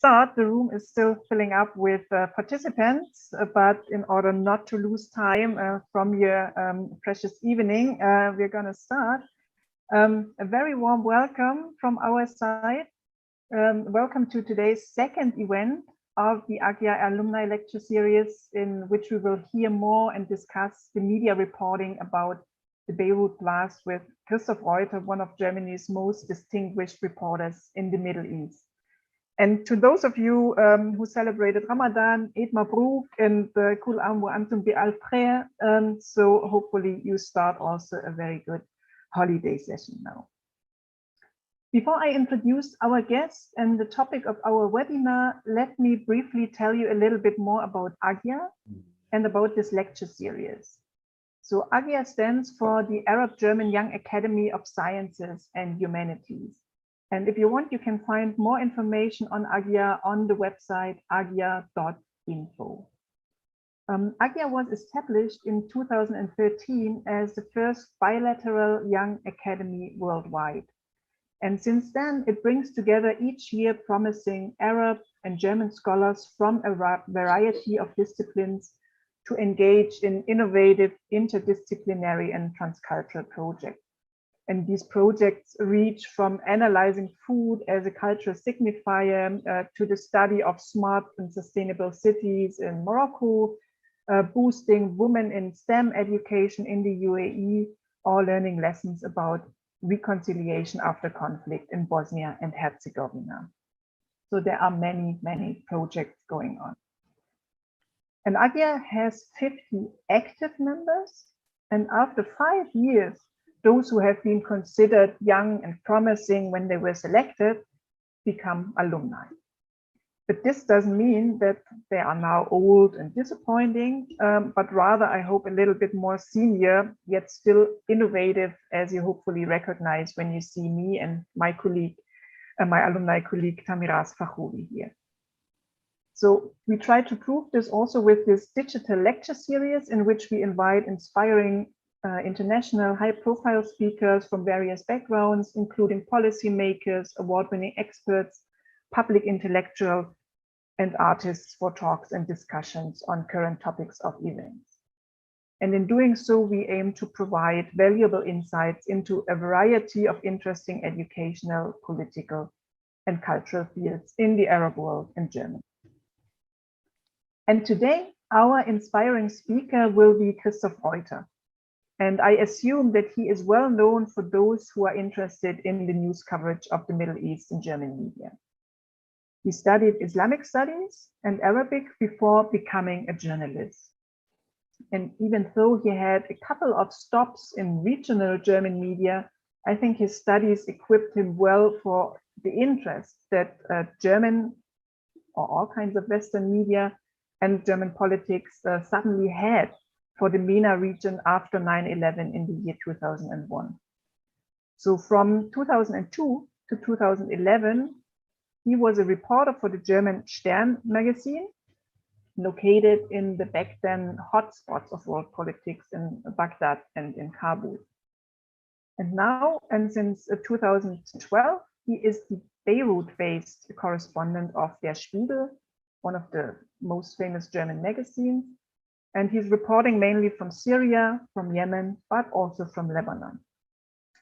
start, the room is still filling up with participants, but in order not to lose time from your precious evening, we're going to start. A very warm welcome from our side. Welcome to today's second event of the AGYA Alumni Lecture Series, in which we will hear more and discuss the media reporting about the Beirut blast with Christoph Reuter, one of Germany's most distinguished reporters in the Middle East. And to those of you who celebrated Ramadan, Eid Mabruk, and Kul Am wa Antum bi Al Khair, so hopefully you start also a very good holiday session now. Before I introduce our guest and the topic of our webinar, let me briefly tell you a little bit more about AGYA and about this lecture series. So AGYA stands for the Arab German Young Academy of Sciences and Humanities. And if you want, you can find more information on AGYA on the website agya.info. AGYA was established in 2013 as the first bilateral young academy worldwide. And since then, it brings together each year promising Arab and German scholars from a variety of disciplines to engage in innovative, interdisciplinary and transcultural projects. And these projects reach from analyzing food as a cultural signifier to the study of smart and sustainable cities in Morocco, boosting women in STEM education in the UAE, or learning lessons about reconciliation after conflict in Bosnia and Herzegovina. So there are many, many projects going on. And AGYA has 50 active members, and after 5 years, those who have been considered young and promising when they were selected become alumni. But this doesn't mean that they are now old and disappointing, but rather, I hope, a little bit more senior, yet still innovative, as you hopefully recognize when you see me and my colleague, my alumni colleague, Tamirace Fakhoury here. So we try to prove this also with this digital lecture series, in which we invite inspiring international high-profile speakers from various backgrounds, including policymakers, award-winning experts, public intellectuals, and artists for talks and discussions on current topics of events. And in doing so, we aim to provide valuable insights into a variety of interesting educational, political, and cultural fields in the Arab world and Germany. And today, our inspiring speaker will be Christoph Reuter. And I assume that he is well known for those who are interested in the news coverage of the Middle East in German media. He studied Islamic studies and Arabic before becoming a journalist. And even though he had a couple of stops in regional German media, I think his studies equipped him well for the interest that German or all kinds of Western media and German politics suddenly had for the MENA region after 9/11 in the year 2001. So from 2002 to 2011, he was a reporter for the German Stern magazine, located in the back then hotspots of world politics in Baghdad and in Kabul. And now, and since 2012, he is the Beirut-based correspondent of Der Spiegel, one of the most famous German magazines. And he's reporting mainly from Syria, from Yemen, but also from Lebanon.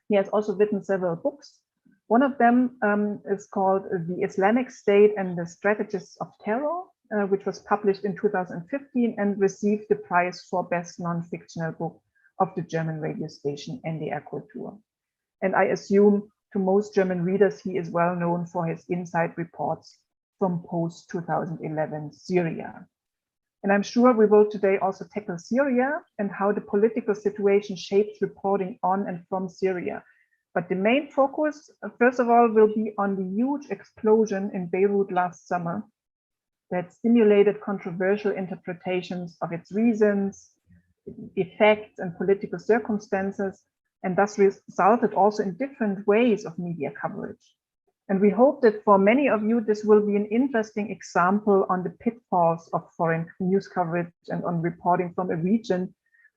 He has also written several books. One of them is called The Islamic State and the Strategists of Terror, which was published in 2015 and received the prize for Best Non-Fictional Book of the German radio station NDR Kultur. And I assume to most German readers, he is well known for his inside reports from post-2011 Syria. And I'm sure we will today also tackle Syria and how the political situation shapes reporting on and from Syria. But the main focus, first of all, will be on the huge explosion in Beirut last summer that stimulated controversial interpretations of its reasons, effects, and political circumstances, and thus resulted also in different ways of media coverage. And we hope that for many of you, this will be an interesting example on the pitfalls of foreign news coverage and on reporting from a region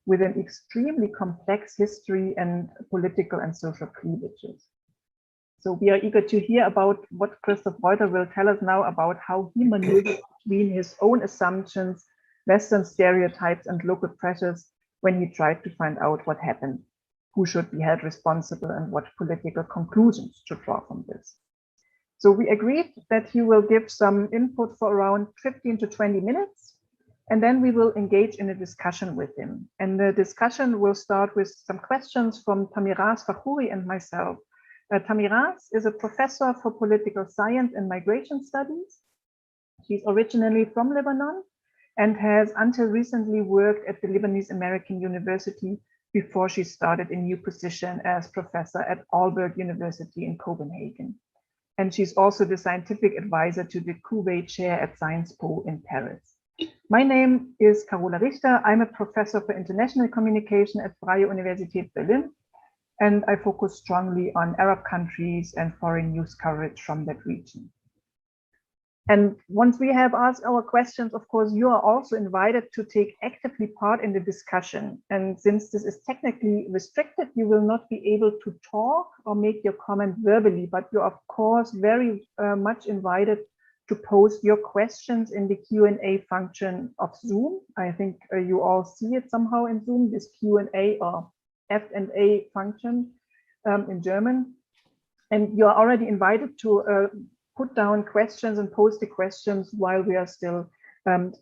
with an extremely complex history and political and social cleavages. So we are eager to hear about what Christoph Reuter will tell us now about how he maneuvered between his own assumptions, Western stereotypes, and local pressures when he tried to find out what happened, who should be held responsible, and what political conclusions to draw from this. So we agreed that he will give some input for around 15 to 20 minutes, and then we will engage in a discussion with him. And the discussion will start with some questions from Tamirace Fakhoury and myself. Tamirace is a professor for political science and migration studies. She's originally from Lebanon and has until recently worked at the Lebanese American University before she started a new position as professor at Aalborg University in Copenhagen. And she's also the scientific advisor to the Kuwait Chair at Sciences Po in Paris. My name is Carola Richter. I'm a professor for international communication at Freie Universität Berlin, and I focus strongly on Arab countries and foreign news coverage from that region. And once we have asked our questions, of course, you are also invited to take actively part in the discussion. And since this is technically restricted, you will not be able to talk or make your comment verbally, but you're of course very much invited to post your questions in the Q&A function of Zoom. I think you all see it somehow in Zoom, this Q&A or F&A function in German. And you're already invited to put down questions and post the questions while we are still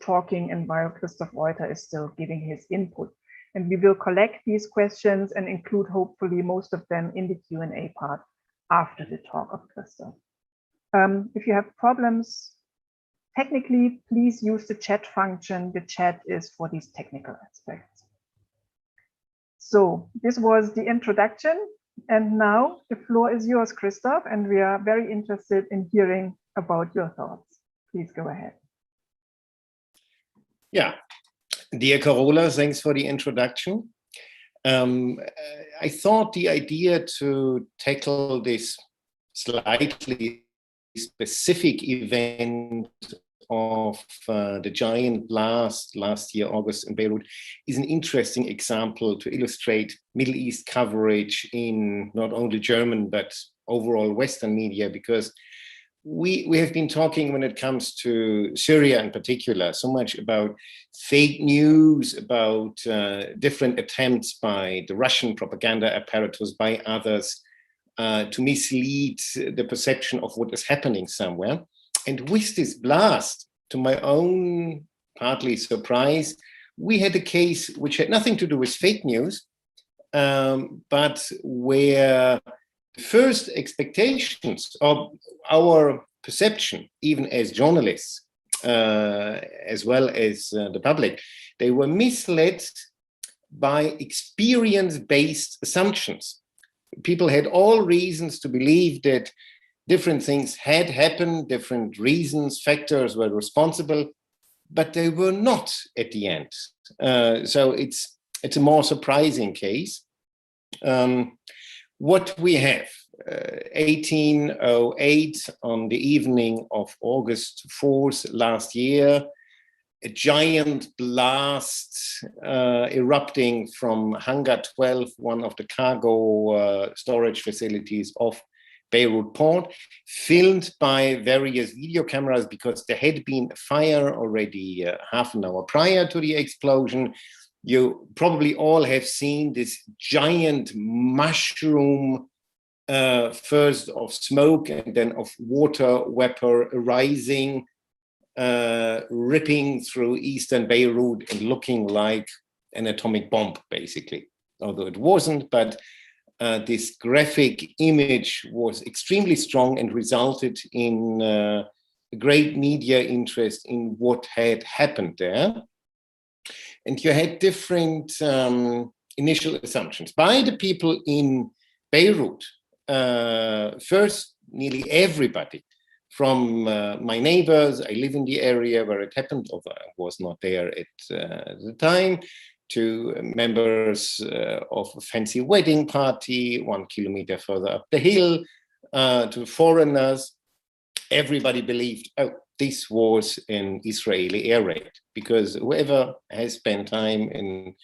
talking and while Christoph Reuter is still giving his input. And we will collect these questions and include hopefully most of them in the Q&A part after the talk of Christoph. If you have problems technically, please use the chat function. The chat is for these technical aspects. So this was the introduction. And now the floor is yours, Christoph, and we are very interested in hearing about your thoughts. Please go ahead. Yeah, dear Carola, thanks for the introduction. I thought the idea to tackle this slightly specific event of the giant blast last year, August in Beirut, is an interesting example to illustrate Middle East coverage in not only German, but overall Western media, because we have been talking when it comes to Syria in particular, so much about fake news, about different attempts by the Russian propaganda apparatus, by others, to mislead the perception of what is happening somewhere. And with this blast, to my own partly surprise, we had a case which had nothing to do with fake news, but where the first expectations of our perception, even as journalists, as well as the public, they were misled by experience-based assumptions. People had all reasons to believe that different things had happened, different reasons, factors were responsible, but they were not at the end. So it's a more surprising case. What we have, 1808 on the evening of August 4th last year, a giant blast erupting from Hangar 12, one of the cargo storage facilities of Beirut port, filmed by various video cameras because there had been a fire already half an hour prior to the explosion. You probably all have seen this giant mushroom, first of smoke and then of water vapor rising, ripping through eastern Beirut and looking like an atomic bomb, basically. Although it wasn't, but this graphic image was extremely strong and resulted in great media interest in what had happened there. And you had different initial assumptions by the people in Beirut. First, nearly everybody, from my neighbors, I live in the area where it happened, although I was not there at the time, to members of a fancy wedding party 1 kilometer further up the hill, to foreigners. Everybody believed, oh, this was an Israeli air raid, because whoever has spent time in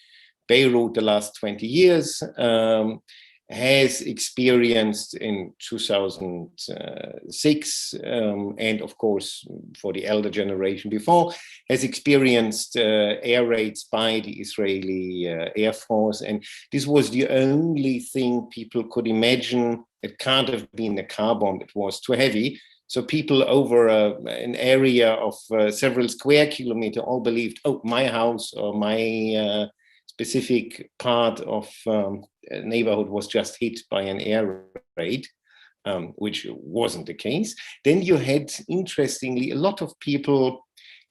Beirut the last 20 years has experienced in 2006, and of course for the elder generation before, has experienced air raids by the Israeli Air Force. And this was the only thing people could imagine. It can't have been a car bomb, it was too heavy. So people over an area of several square kilometers all believed, oh, my house or my specific part of neighborhood was just hit by an air raid, which wasn't the case. Then you had, interestingly, a lot of people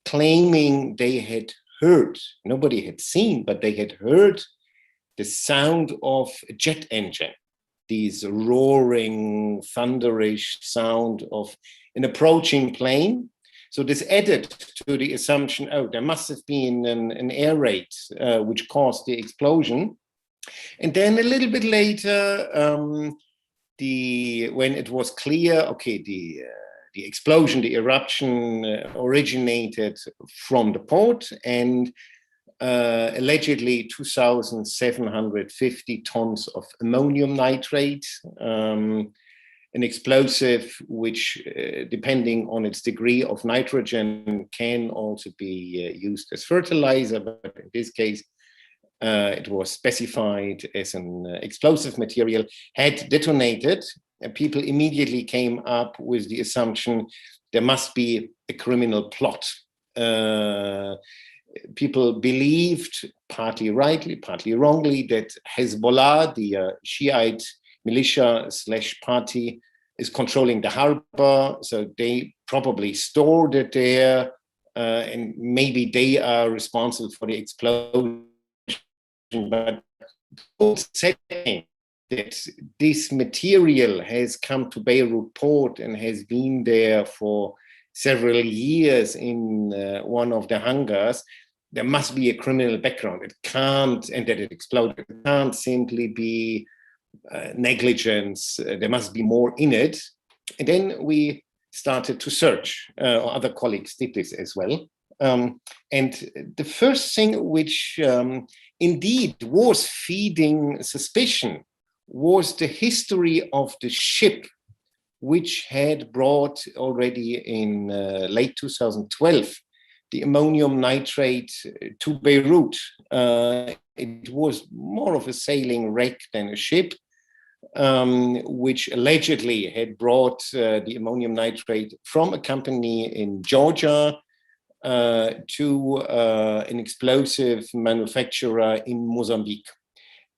claiming they had heard, nobody had seen, but they had heard the sound of a jet engine, these roaring, thunderish sound of an approaching plane. So this added to the assumption, oh, there must have been an air raid which caused the explosion. And then a little bit later, when it was clear, okay, the explosion, the eruption originated from the port, and allegedly 2,750 tons of ammonium nitrate, an explosive which, depending on its degree of nitrogen, can also be used as fertilizer, but in this case, it was specified as an explosive material, had detonated. And people immediately came up with the assumption there must be a criminal plot. People believed, partly rightly, partly wrongly, that Hezbollah, the Shiite militia / party, is controlling the harbor, so they probably stored it there, and maybe they are responsible for the explosion. But saying that this material has come to Beirut port and has been there for several years in one of the hangars, there must be a criminal background. It can't, and that it exploded, it can't simply be negligence. There must be more in it. And then we started to search, or other colleagues did this as well. And the first thing which indeed was feeding suspicion was the history of the ship, which had brought already in late 2012 the ammonium nitrate to Beirut. It was more of a sailing wreck than a ship, which allegedly had brought the ammonium nitrate from a company in Georgia to an explosive manufacturer in Mozambique.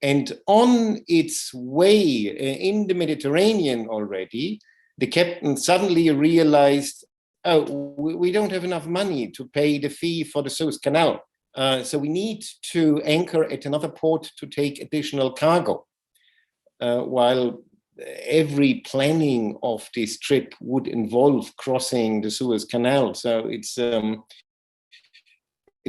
And on its way in the Mediterranean already, the captain suddenly realized, oh, we don't have enough money to pay the fee for the Suez Canal. So we need to anchor at another port to take additional cargo. While every planning of this trip would involve crossing the Suez Canal. So it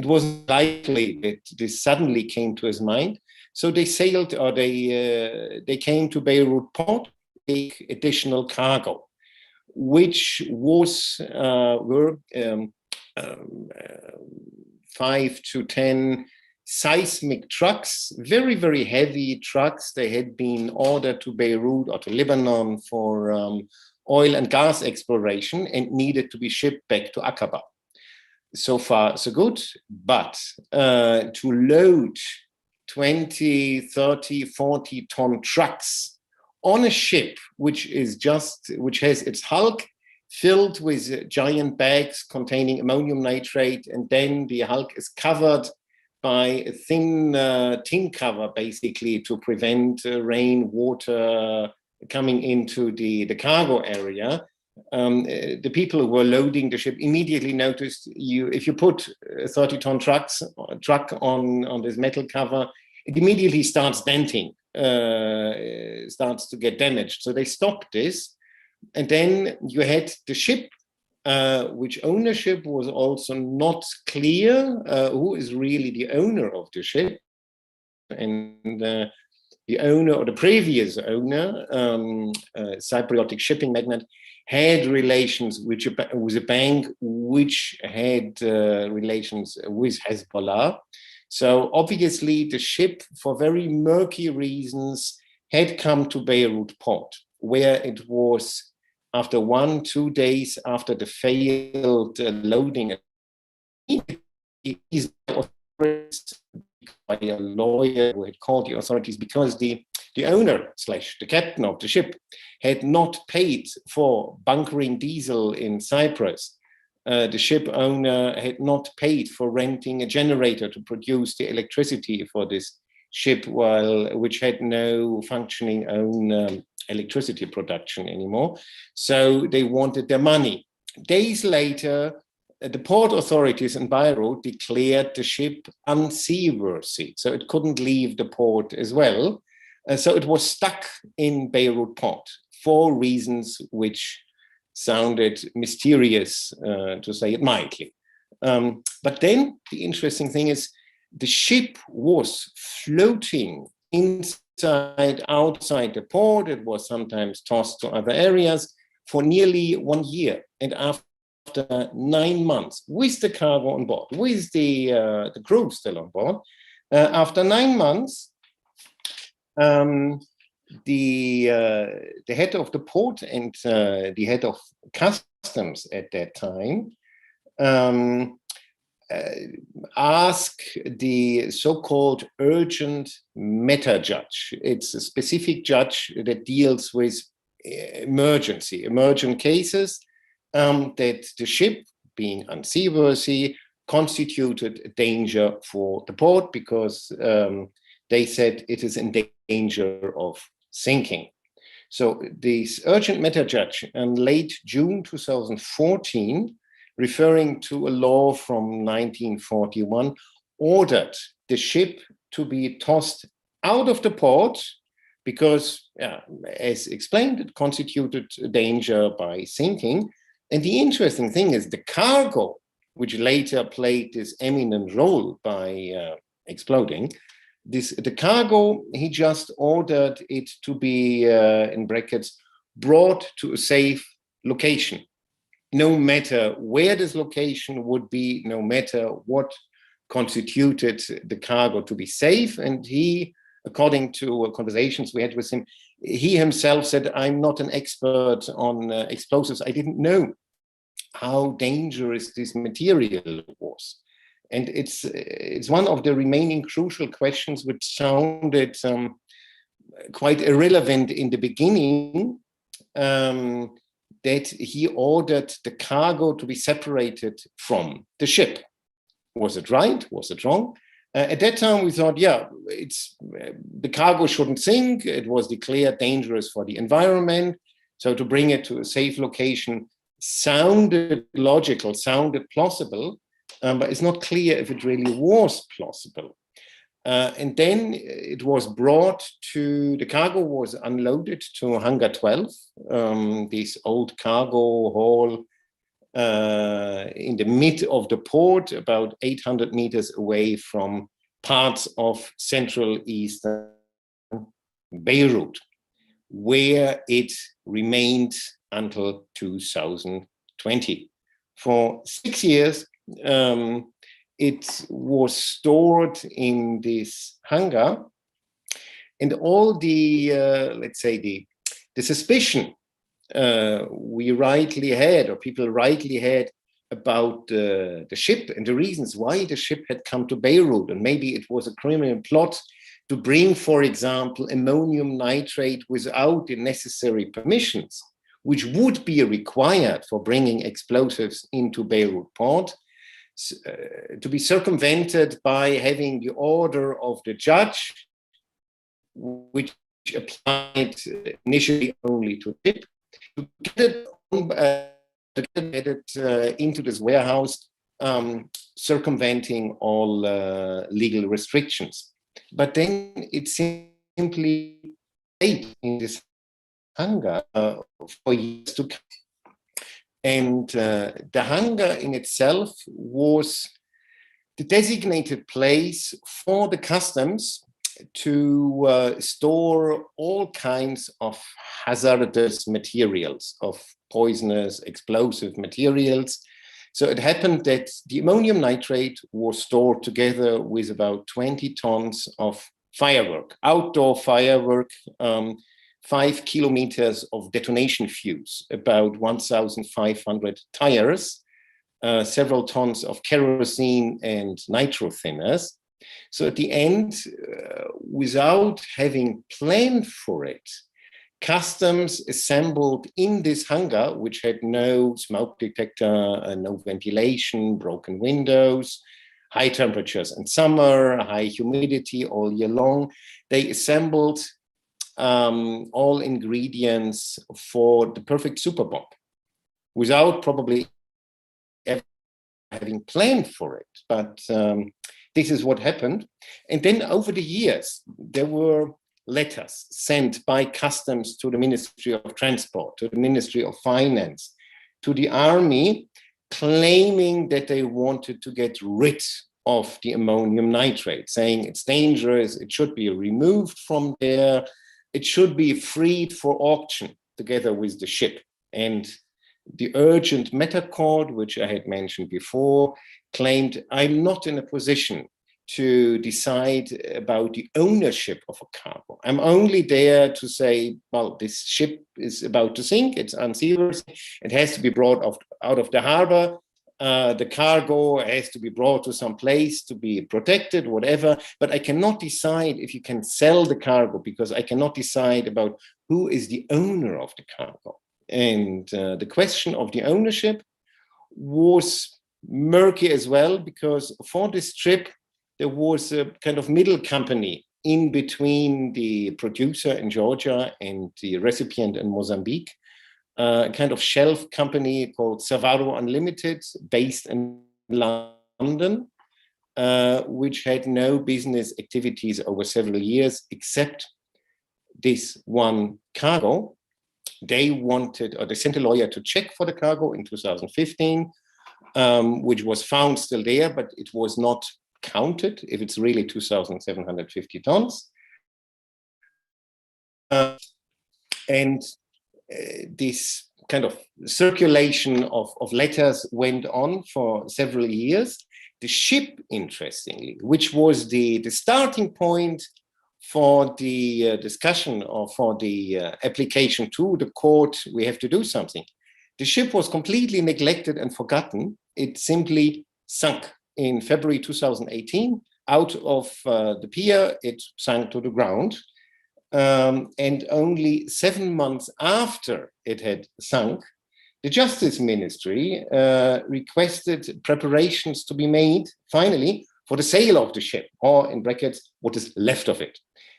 wasn't likely that this suddenly came to his mind. So they sailed, or they came to Beirut port to take additional cargo, which were 5 to 10 seismic trucks, very, very heavy trucks. They had been ordered to Beirut or to Lebanon for oil and gas exploration and needed to be shipped back to Aqaba. So far, so good. But to load 20, 30, 40 ton trucks on a ship, which has its hulk filled with giant bags containing ammonium nitrate, and then the hulk is covered by a thin tin cover, basically, to prevent rain, water coming into the cargo area. The people who were loading the ship immediately noticed if you put a 30-ton truck on this metal cover, it immediately starts denting, starts to get damaged. So they stopped this. And then you had the ship, which ownership was also not clear, who is really the owner of the ship. And the owner, or the previous owner, Cypriotic shipping magnate, had relations with a bank which had relations with Hezbollah. So obviously the ship, for very murky reasons, had come to Beirut port, where it was after 1-2 days after the failed loading, by a lawyer who had called the authorities because the owner / the captain of the ship had not paid for bunkering diesel in Cyprus. The ship owner had not paid for renting a generator to produce the electricity for this ship, which had no functioning own electricity production anymore. So they wanted their money. Days later, the port authorities in Beirut declared the ship unseaworthy, so it couldn't leave the port as well. So it was stuck in Beirut port for reasons which sounded mysterious, to say it mildly. But then the interesting thing is the ship was floating inside, outside the port. It was sometimes tossed to other areas for nearly 1 year. And after 9 months, with the cargo on board, with the crew still on board, after 9 months, the head of the port and the head of customs at that time asked the so-called urgent matter judge. It's a specific judge that deals with emergent cases, that the ship, being unseaworthy, constituted a danger for the port because they said it is in danger of sinking. So this urgent matter judge in late June 2014, referring to a law from 1941, ordered the ship to be tossed out of the port because, as explained, it constituted a danger by sinking. And the interesting thing is the cargo, which later played this eminent role by exploding, the cargo, he just ordered it to be, in brackets, brought to a safe location. No matter where this location would be, no matter what constituted the cargo to be safe. And he, according to conversations we had with him, he himself said, I'm not an expert on explosives. I didn't know how dangerous this material was. And it's one of the remaining crucial questions which sounded quite irrelevant in the beginning, that he ordered the cargo to be separated from the ship. Was it right? Was it wrong? At that time, we thought, the cargo shouldn't sink. It was declared dangerous for the environment. So to bring it to a safe location sounded logical, sounded plausible, but it's not clear if it really was plausible. And then it was brought to, the cargo was unloaded to Hangar 12, this old cargo hall in the mid of the port, about 800 meters away from parts of central eastern Beirut, where it remained until 2020. For 6 years, it was stored in this hangar, and all the, let's say, the suspicion we rightly had, or people rightly had, about the ship and the reasons why the ship had come to Beirut, and maybe it was a criminal plot to bring, for example, ammonium nitrate without the necessary permissions, which would be required for bringing explosives into Beirut port, to be circumvented by having the order of the judge, which applied initially only to ship, to get it into this warehouse, circumventing all legal restrictions. But then it simply stayed in this hangar for years to come. And the hangar in itself was the designated place for the customs to store all kinds of hazardous materials, of poisonous, explosive materials. So it happened that the ammonium nitrate was stored together with about 20 tons of firework, outdoor firework, 5 kilometers of detonation fuse, about 1,500 tires, several tons of kerosene and nitro thinners. So at the end, without having planned for it, customs assembled in this hangar, which had no smoke detector, no ventilation, broken windows, high temperatures in summer, high humidity all year long. They assembled all ingredients for the perfect super bomb without probably ever having planned for it. But this is what happened. And then over the years, there were letters sent by customs to the Ministry of Transport, to the Ministry of Finance, to the army, claiming that they wanted to get rid of the ammonium nitrate, saying it's dangerous, it should be removed from there, it should be freed for auction together with the ship. And the urgent matter court, which I had mentioned before, claimed I'm not in a position to decide about the ownership of a cargo. I'm only there to say, well, this ship is about to sink, it's unseaworthy, it has to be brought out of the harbor, the cargo has to be brought to some place to be protected, whatever, but I cannot decide if you can sell the cargo because I cannot decide about who is the owner of the cargo. And the question of the ownership was murky as well, because for this trip, there was a kind of middle company in between the producer in Georgia and the recipient in Mozambique, a kind of shelf company called Savaro Unlimited, based in London, which had no business activities over several years except this one cargo. They wanted, or they sent a lawyer to check for the cargo in 2015, which was found still there, but it was not counted if it's really 2,750 tons. This kind of circulation of letters went on for several years. The ship, interestingly, which was the starting point for the discussion or for the application to the court, we have to do something. The ship was completely neglected and forgotten. It simply sunk in February 2018. Out of the pier, it sank to the ground. And only 7 months after it had sunk, the Justice Ministry requested preparations to be made, finally, for the sale of the ship, or in brackets, what is left of it.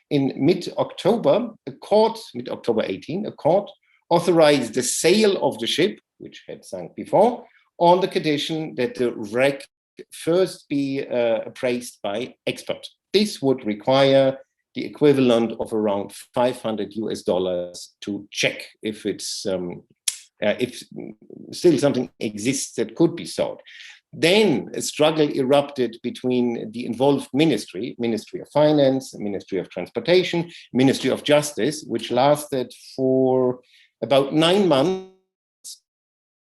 In mid-October, mid-October 18, a court authorized the sale of the ship, which had sunk before, on the condition that the wreck first be appraised by experts. This would require the equivalent of around $500 to check if it's if still something exists that could be sold. Then a struggle erupted between the involved Ministry of Finance, Ministry of Transportation, Ministry of Justice, which lasted for about 9 months.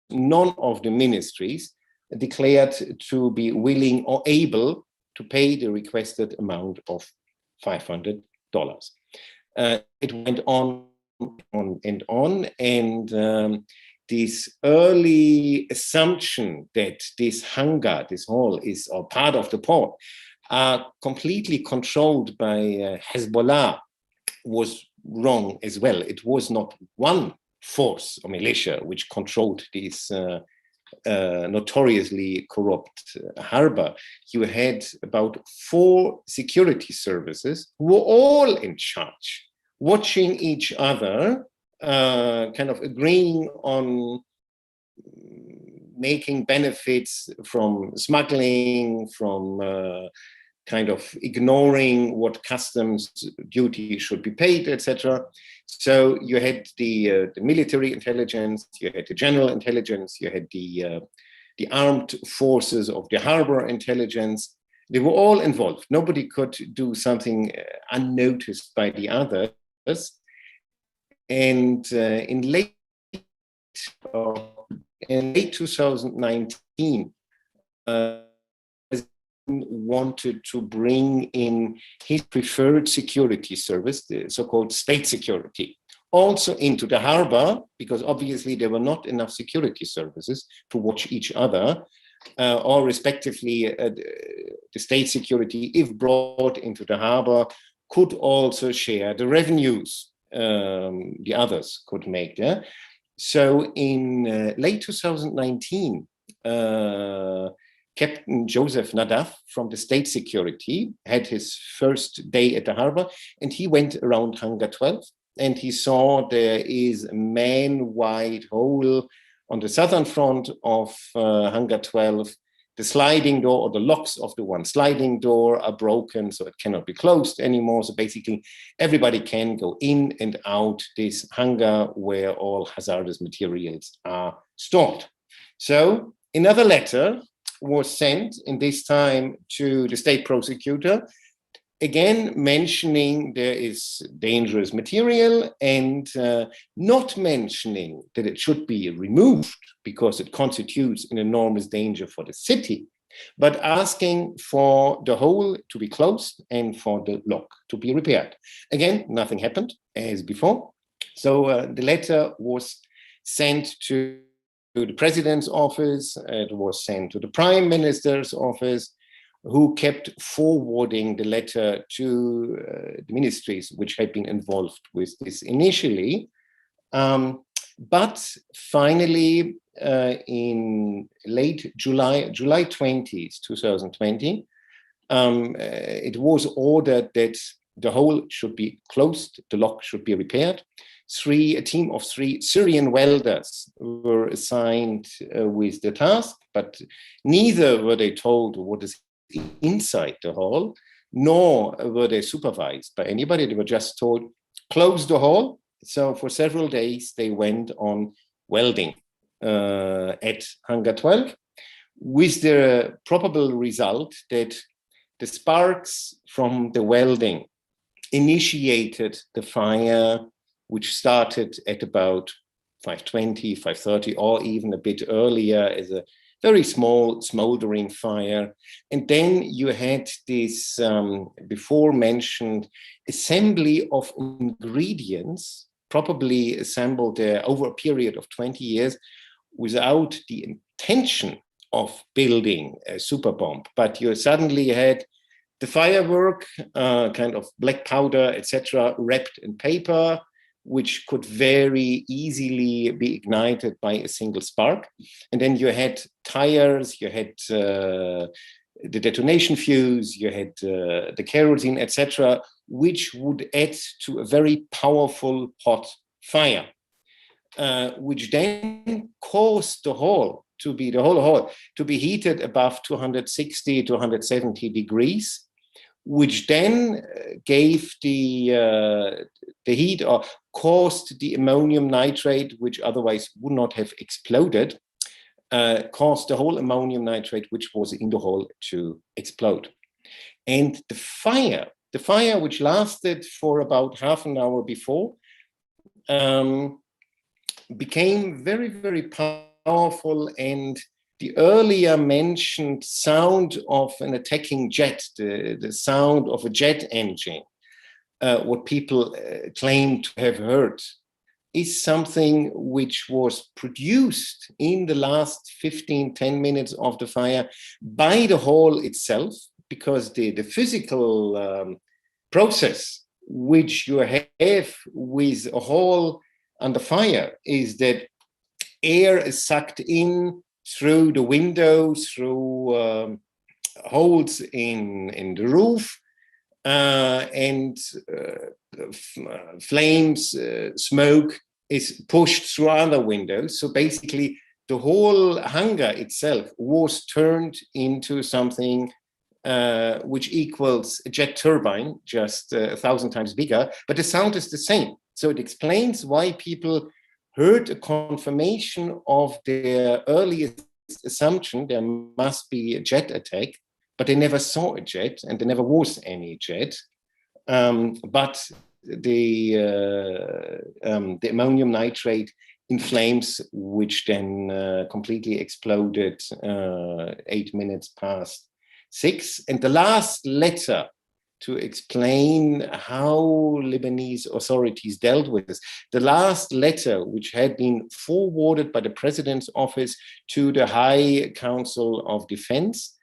None of the ministries declared to be willing or able to pay the requested amount of $500. It went on and on, and this early assumption that this hangar, this hall, is or part of the port, are completely controlled by Hezbollah was wrong as well. It was not one force or militia which controlled this notoriously corrupt harbor. You had about 4 security services who were all in charge, watching each other, kind of agreeing on making benefits from smuggling, from kind of ignoring what customs duty should be paid, etc. So you had the military intelligence, you had the general intelligence, you had the armed forces of the harbor intelligence. They were all involved. Nobody could do something unnoticed by the others. And in late 2019, wanted to bring in his preferred security service, the so-called state security, also into the harbor, because obviously there were not enough security services to watch each other, or respectively, the state security, if brought into the harbor, could also share the revenues the others could make. Yeah? So in late 2019, Captain Joseph Nadav from the state security had his first day at the harbor, and he went around Hangar 12, and he saw there is a man-wide hole on the southern front of Hangar 12. The sliding door, or the locks of the one sliding door, are broken, so it cannot be closed anymore. So basically, everybody can go in and out this hangar where all hazardous materials are stored. So another letter was sent, in this time to the state prosecutor, again mentioning there is dangerous material, and not mentioning that it should be removed because it constitutes an enormous danger for the city, but asking for the hole to be closed and for the lock to be repaired. Again, nothing happened as before. So the letter was sent to the president's office, it was sent to the prime minister's office, who kept forwarding the letter to the ministries which had been involved with this initially. But finally, in late July 20th, 2020, it was ordered that the hole should be closed, the lock should be repaired. A team of 3 Syrian welders were assigned with the task, but neither were they told what is inside the hole, nor were they supervised by anybody. They were just told, close the hole. So for several days, they went on welding at Hangar 12, with the probable result that the sparks from the welding initiated the fire, which started at about 5:20, 5:30, or even a bit earlier as a very small smoldering fire. And then you had this before mentioned assembly of ingredients, probably assembled over a period of 20 years without the intention of building a super bomb. But you suddenly had the firework, kind of black powder, etc., wrapped in paper, which could very easily be ignited by a single spark. And then you had tires, you had the detonation fuse, you had the kerosene, etc., which would add to a very powerful hot fire, which then caused the whole hall to be heated above 260 to 170 degrees, which then gave the heat, or caused the ammonium nitrate, which otherwise would not have exploded, caused the whole ammonium nitrate, which was in the hole, to explode. And the fire, which lasted for about half an hour before, became very, very powerful, and the earlier mentioned sound of an attacking jet, the sound of a jet engine, what people claim to have heard, is something which was produced in the last 10 minutes of the fire by the hall itself, because the physical process which you have with a hall under fire is that air is sucked in through the windows, through holes in the roof, and flames, smoke is pushed through other windows. So basically, the whole hangar itself was turned into something which equals a jet turbine, just 1,000 times bigger, but the sound is the same. So it explains why people heard a confirmation of their earliest assumption there must be a jet attack, but they never saw a jet, and there never was any jet. But the ammonium nitrate in flames, which then completely exploded 8 minutes past 2006. And the last letter to explain how Lebanese authorities dealt with this, the last letter, which had been forwarded by the President's office to the High Council of Defense,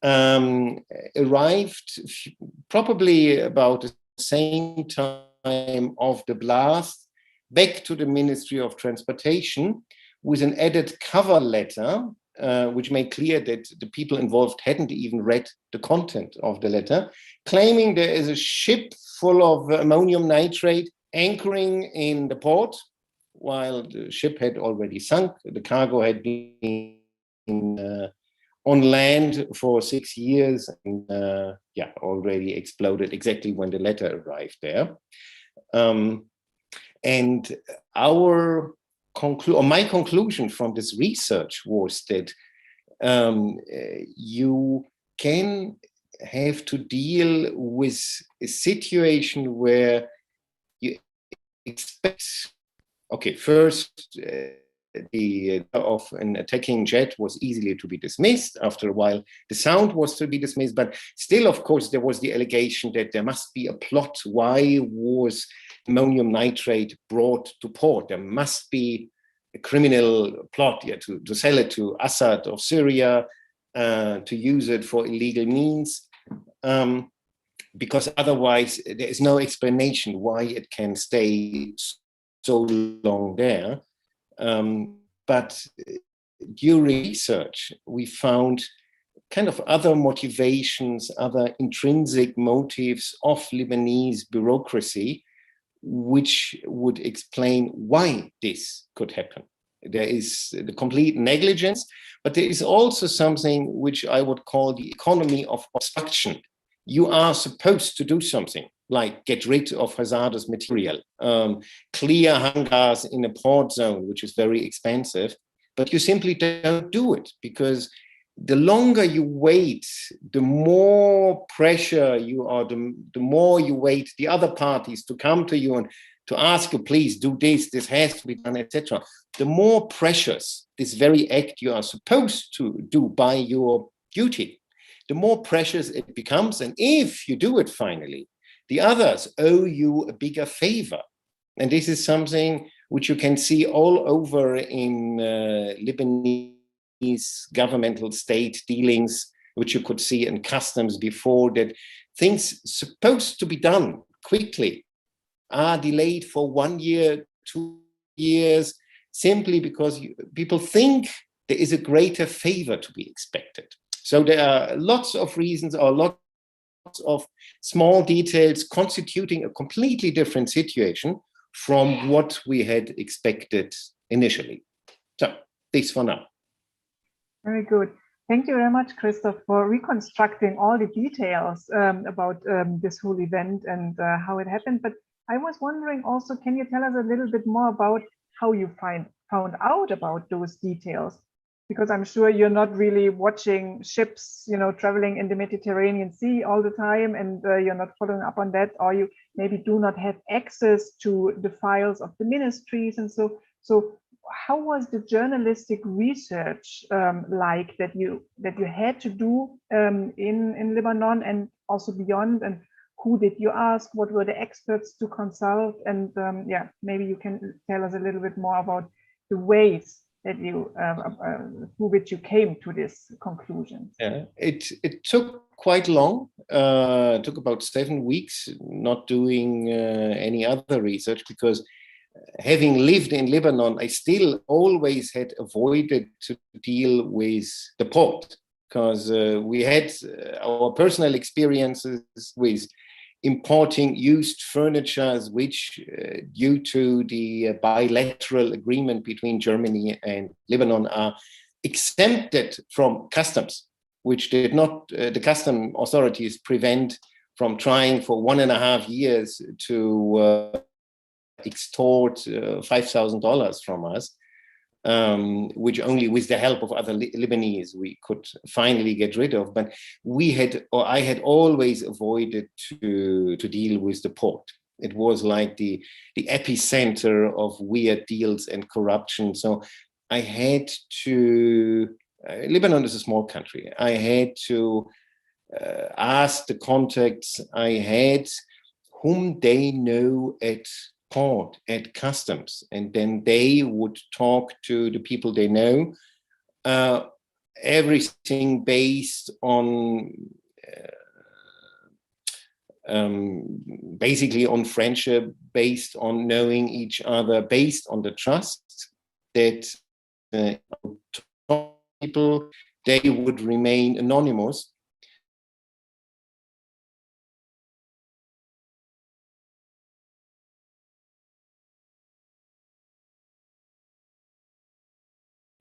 arrived probably about the same time of the blast back to the Ministry of Transportation with an added cover letter, which made clear that the people involved hadn't even read the content of the letter, claiming there is a ship full of ammonium nitrate anchoring in the port, while the ship had already sunk. The cargo had been on land for 6 years and already exploded exactly when the letter arrived there. And my conclusion from this research was that you can have to deal with a situation where you expect, okay, first, the of an attacking jet was easily to be dismissed. After a while, the sound was to be dismissed, but still, of course, there was the allegation that there must be a plot. Why was ammonium nitrate brought to port? There must be a criminal plot to sell it to Assad of Syria, to use it for illegal means, because otherwise there is no explanation why it can stay so long there. But during research, we found kind of other motivations, other intrinsic motives of Lebanese bureaucracy, which would explain why this could happen. There is the complete negligence, but there is also something which I would call the economy of obstruction. You are supposed to do something, like get rid of hazardous material, clear hangars in a port zone, which is very expensive, but you simply don't do it, because the longer you wait, the more pressure you are, the more you wait the other parties to come to you and to ask you, please do this, this has to be done, etc. The more precious this very act you are supposed to do by your duty, the more precious it becomes. And if you do it finally, the others owe you a bigger favor. And this is something which you can see all over in Lebanese governmental state dealings, which you could see in customs before, that things supposed to be done quickly are delayed for 1 year, 2 years, simply because people think there is a greater favor to be expected. So there are lots of reasons, or lots of small details constituting a completely different situation from what we had expected initially. So this for now. Very good. Thank you very much, Christoph, for reconstructing all the details about this whole event and how it happened. But I was wondering also, can you tell us a little bit more about how you found out about those details? Because I'm sure you're not really watching ships, traveling in the Mediterranean Sea all the time, and you're not following up on that, or you maybe do not have access to the files of the ministries. And so how was the journalistic research like that you had to do in Lebanon and also beyond? And who did you ask? What were the experts to consult? And maybe you can tell us a little bit more about the ways that you through which you came to this conclusion. Yeah, it took quite long. It took about 7 weeks, not doing any other research, because having lived in Lebanon, I still always had avoided to deal with the port, because we had our personal experiences with importing used furniture, which due to the bilateral agreement between Germany and Lebanon are exempted from customs, which did not, the custom authorities prevent from trying for 1.5 years to extort $5,000 from us, which only with the help of other Lebanese we could finally get rid of. But I had always avoided to deal with the port. It was like the epicenter of weird deals and corruption. So I had to, Lebanon is a small country. I had to asked the contacts I had whom they know at port, at customs, and then they would talk to the people they know. Everything based on basically on friendship, based on knowing each other, based on the trust that people, they would remain anonymous.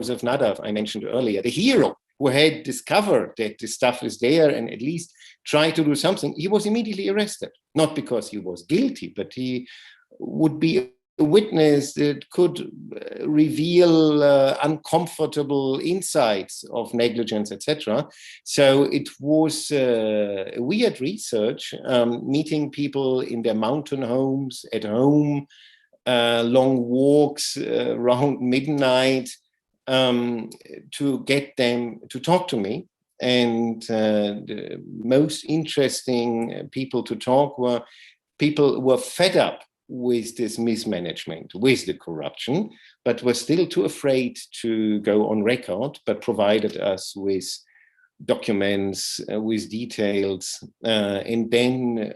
Joseph Nadav, I mentioned earlier, the hero who had discovered that this stuff is there and at least tried to do something, he was immediately arrested. Not because he was guilty, but he would be a witness that could reveal uncomfortable insights of negligence, etc. So it was weird research, meeting people in their mountain homes, at home, long walks around midnight, to get them to talk to me. And the most interesting people to talk were people who were fed up with this mismanagement, with the corruption, but were still too afraid to go on record, but provided us with documents, with details, and then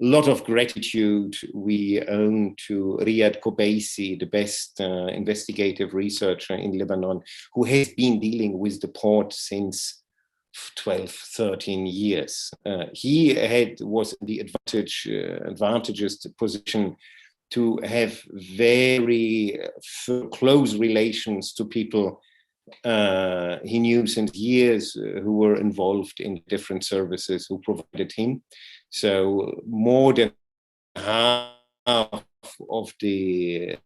a lot of gratitude we owe to Riyad Kobeisi, the best investigative researcher in Lebanon, who has been dealing with the port since 12, 13 years. He was in the advantageous position to have very close relations to people he knew since years who were involved in different services who provided him. So more than half of the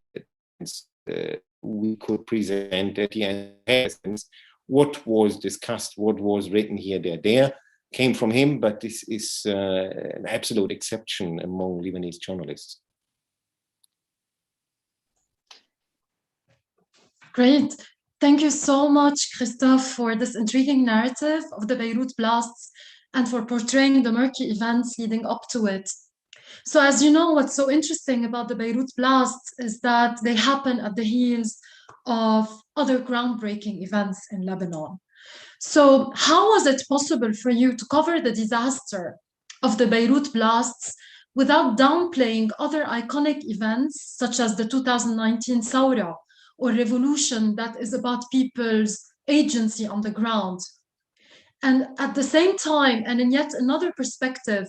we could present at the end, what was discussed, what was written here, there, came from him, but this is an absolute exception among Lebanese journalists. Great. Thank you so much, Christoph, for this intriguing narrative of the Beirut blasts and for portraying the murky events leading up to it. So as you know, what's so interesting about the Beirut blasts is that they happen at the heels of other groundbreaking events in Lebanon. So how was it possible for you to cover the disaster of the Beirut blasts without downplaying other iconic events such as the 2019 Thawra, or revolution that is about people's agency on the ground? And at the same time, and in yet another perspective,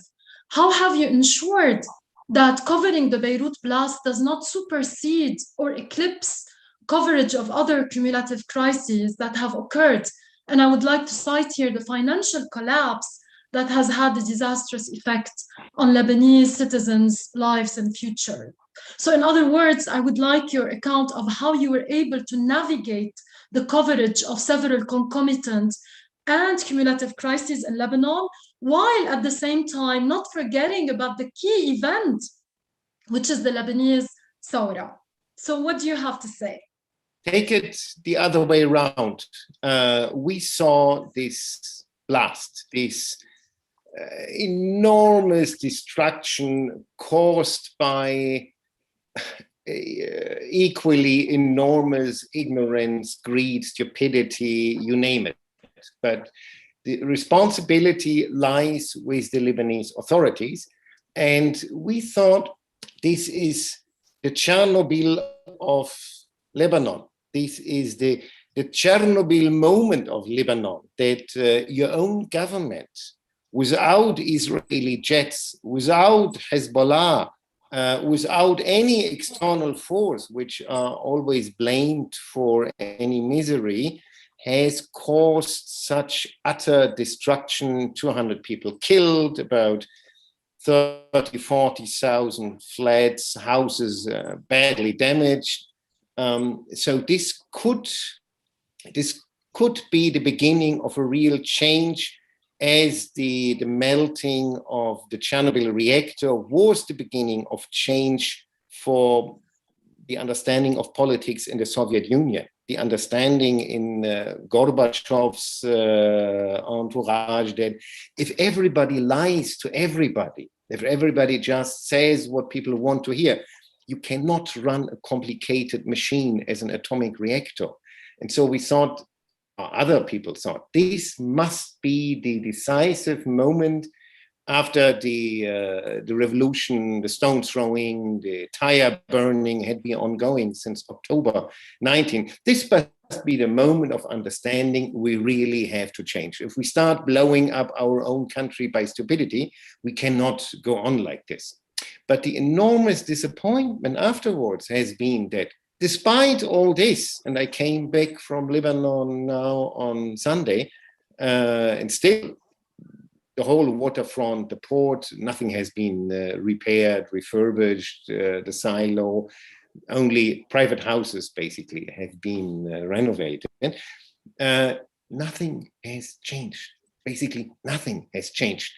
how have you ensured that covering the Beirut blast does not supersede or eclipse coverage of other cumulative crises that have occurred? And I would like to cite here the financial collapse that has had a disastrous effect on Lebanese citizens' lives and future. So in other words, I would like your account of how you were able to navigate the coverage of several concomitant and cumulative crises in Lebanon, while at the same time not forgetting about the key event, which is the Lebanese Thawra. So what do you have to say? Take it the other way around. We saw this blast, this enormous destruction caused by equally enormous ignorance, greed, stupidity, you name it. But the responsibility lies with the Lebanese authorities. And we thought this is the Chernobyl of Lebanon. This is the Chernobyl moment of Lebanon, that your own government, without Israeli jets, without Hezbollah, without any external force, which are always blamed for any misery, has caused such utter destruction, 200 people killed, about 30, 40,000 flats, houses badly damaged. So this could be the beginning of a real change, as the melting of the Chernobyl reactor was the beginning of change for the understanding of politics in the Soviet Union. the understanding in Gorbachev's entourage that if everybody lies to everybody, if everybody just says what people want to hear, you cannot run a complicated machine as an atomic reactor. And so we thought, or other people thought, this must be the decisive moment after the revolution, the stone throwing, the tire burning had been ongoing since October 19. This must be the moment of understanding we really have to change. If we start blowing up our own country by stupidity, we cannot go on like this. But the enormous disappointment afterwards has been that despite all this, and I came back from Lebanon now on Sunday, and still the whole waterfront, the port, nothing has been repaired, refurbished, the silo, only private houses basically have been renovated. Nothing has changed. Basically, nothing has changed.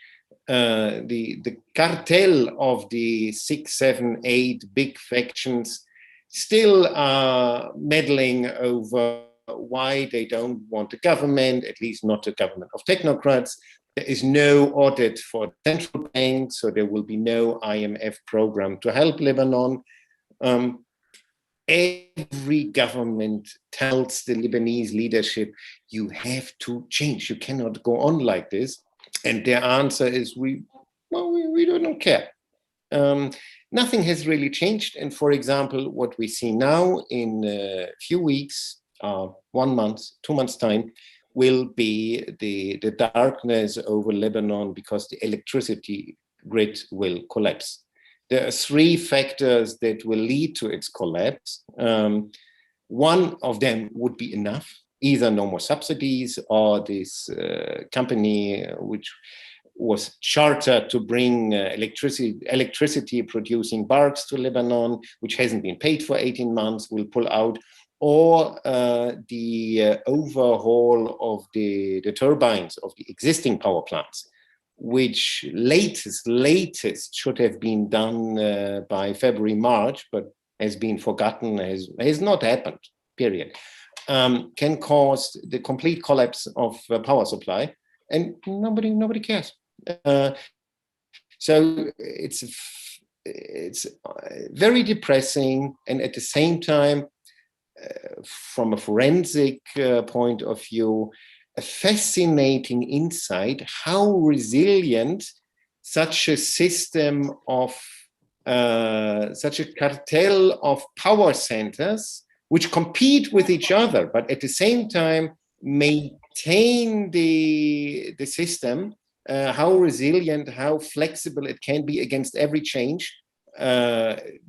The cartel of the 6, 7, 8 big factions still are meddling over why they don't want a government, at least not a government of technocrats. There is no audit for the central bank, so there will be no IMF program to help Lebanon. Every government tells the Lebanese leadership, you have to change, you cannot go on like this. And their answer is, we don't care. Nothing has really changed. And for example, what we see now in a few weeks, 1 month, 2 months time, will be the darkness over Lebanon because the electricity grid will collapse. There are 3 factors that will lead to its collapse. One of them would be enough, either no more subsidies or this company which was chartered to bring electricity producing barks to Lebanon, which hasn't been paid for 18 months, will pull out, or the overhaul of the turbines of the existing power plants, which latest should have been done by February, March, but has been forgotten, has not happened, period, can cause the complete collapse of power supply, and nobody cares. So it's very depressing, and at the same time, from a forensic point of view, a fascinating insight how resilient such a system of such a cartel of power centers, which compete with each other, but at the same time maintain the system, how resilient, how flexible it can be against every change,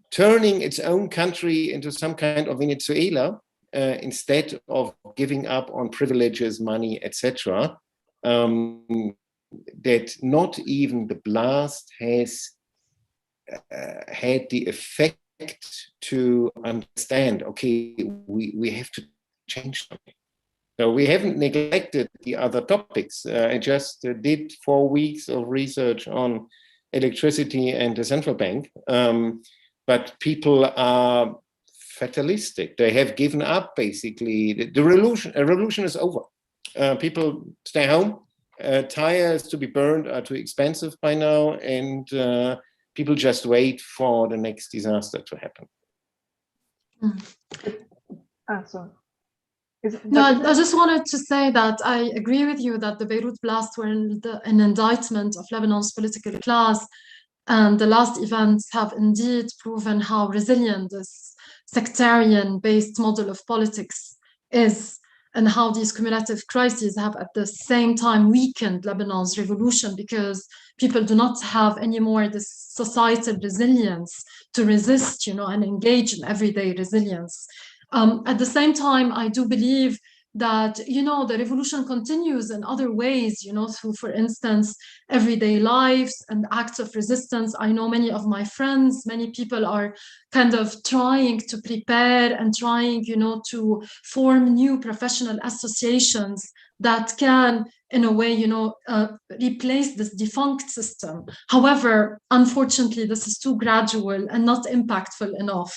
turning its own country into some kind of Venezuela instead of giving up on privileges, money, etc. That not even the blast has had the effect to understand, okay, we have to change something. So we haven't neglected the other topics. I just did 4 weeks of research on electricity and the central bank, but people are fatalistic. They have given up, basically. The revolution is over. People stay home. Tires to be burned are too expensive by now, and people just wait for the next disaster to happen. Sorry. No, I just wanted to say that I agree with you that the Beirut blasts were an indictment of Lebanon's political class, and the last events have indeed proven how resilient this sectarian-based model of politics is, and how these cumulative crises have at the same time weakened Lebanon's revolution, because people do not have anymore this societal resilience to resist, and engage in everyday resilience. At the same time, I do believe that, the revolution continues in other ways, through, for instance, everyday lives and acts of resistance. I know many of my friends, many people are kind of trying to prepare and trying, to form new professional associations that can, in a way, replace this defunct system. However, unfortunately, this is too gradual and not impactful enough.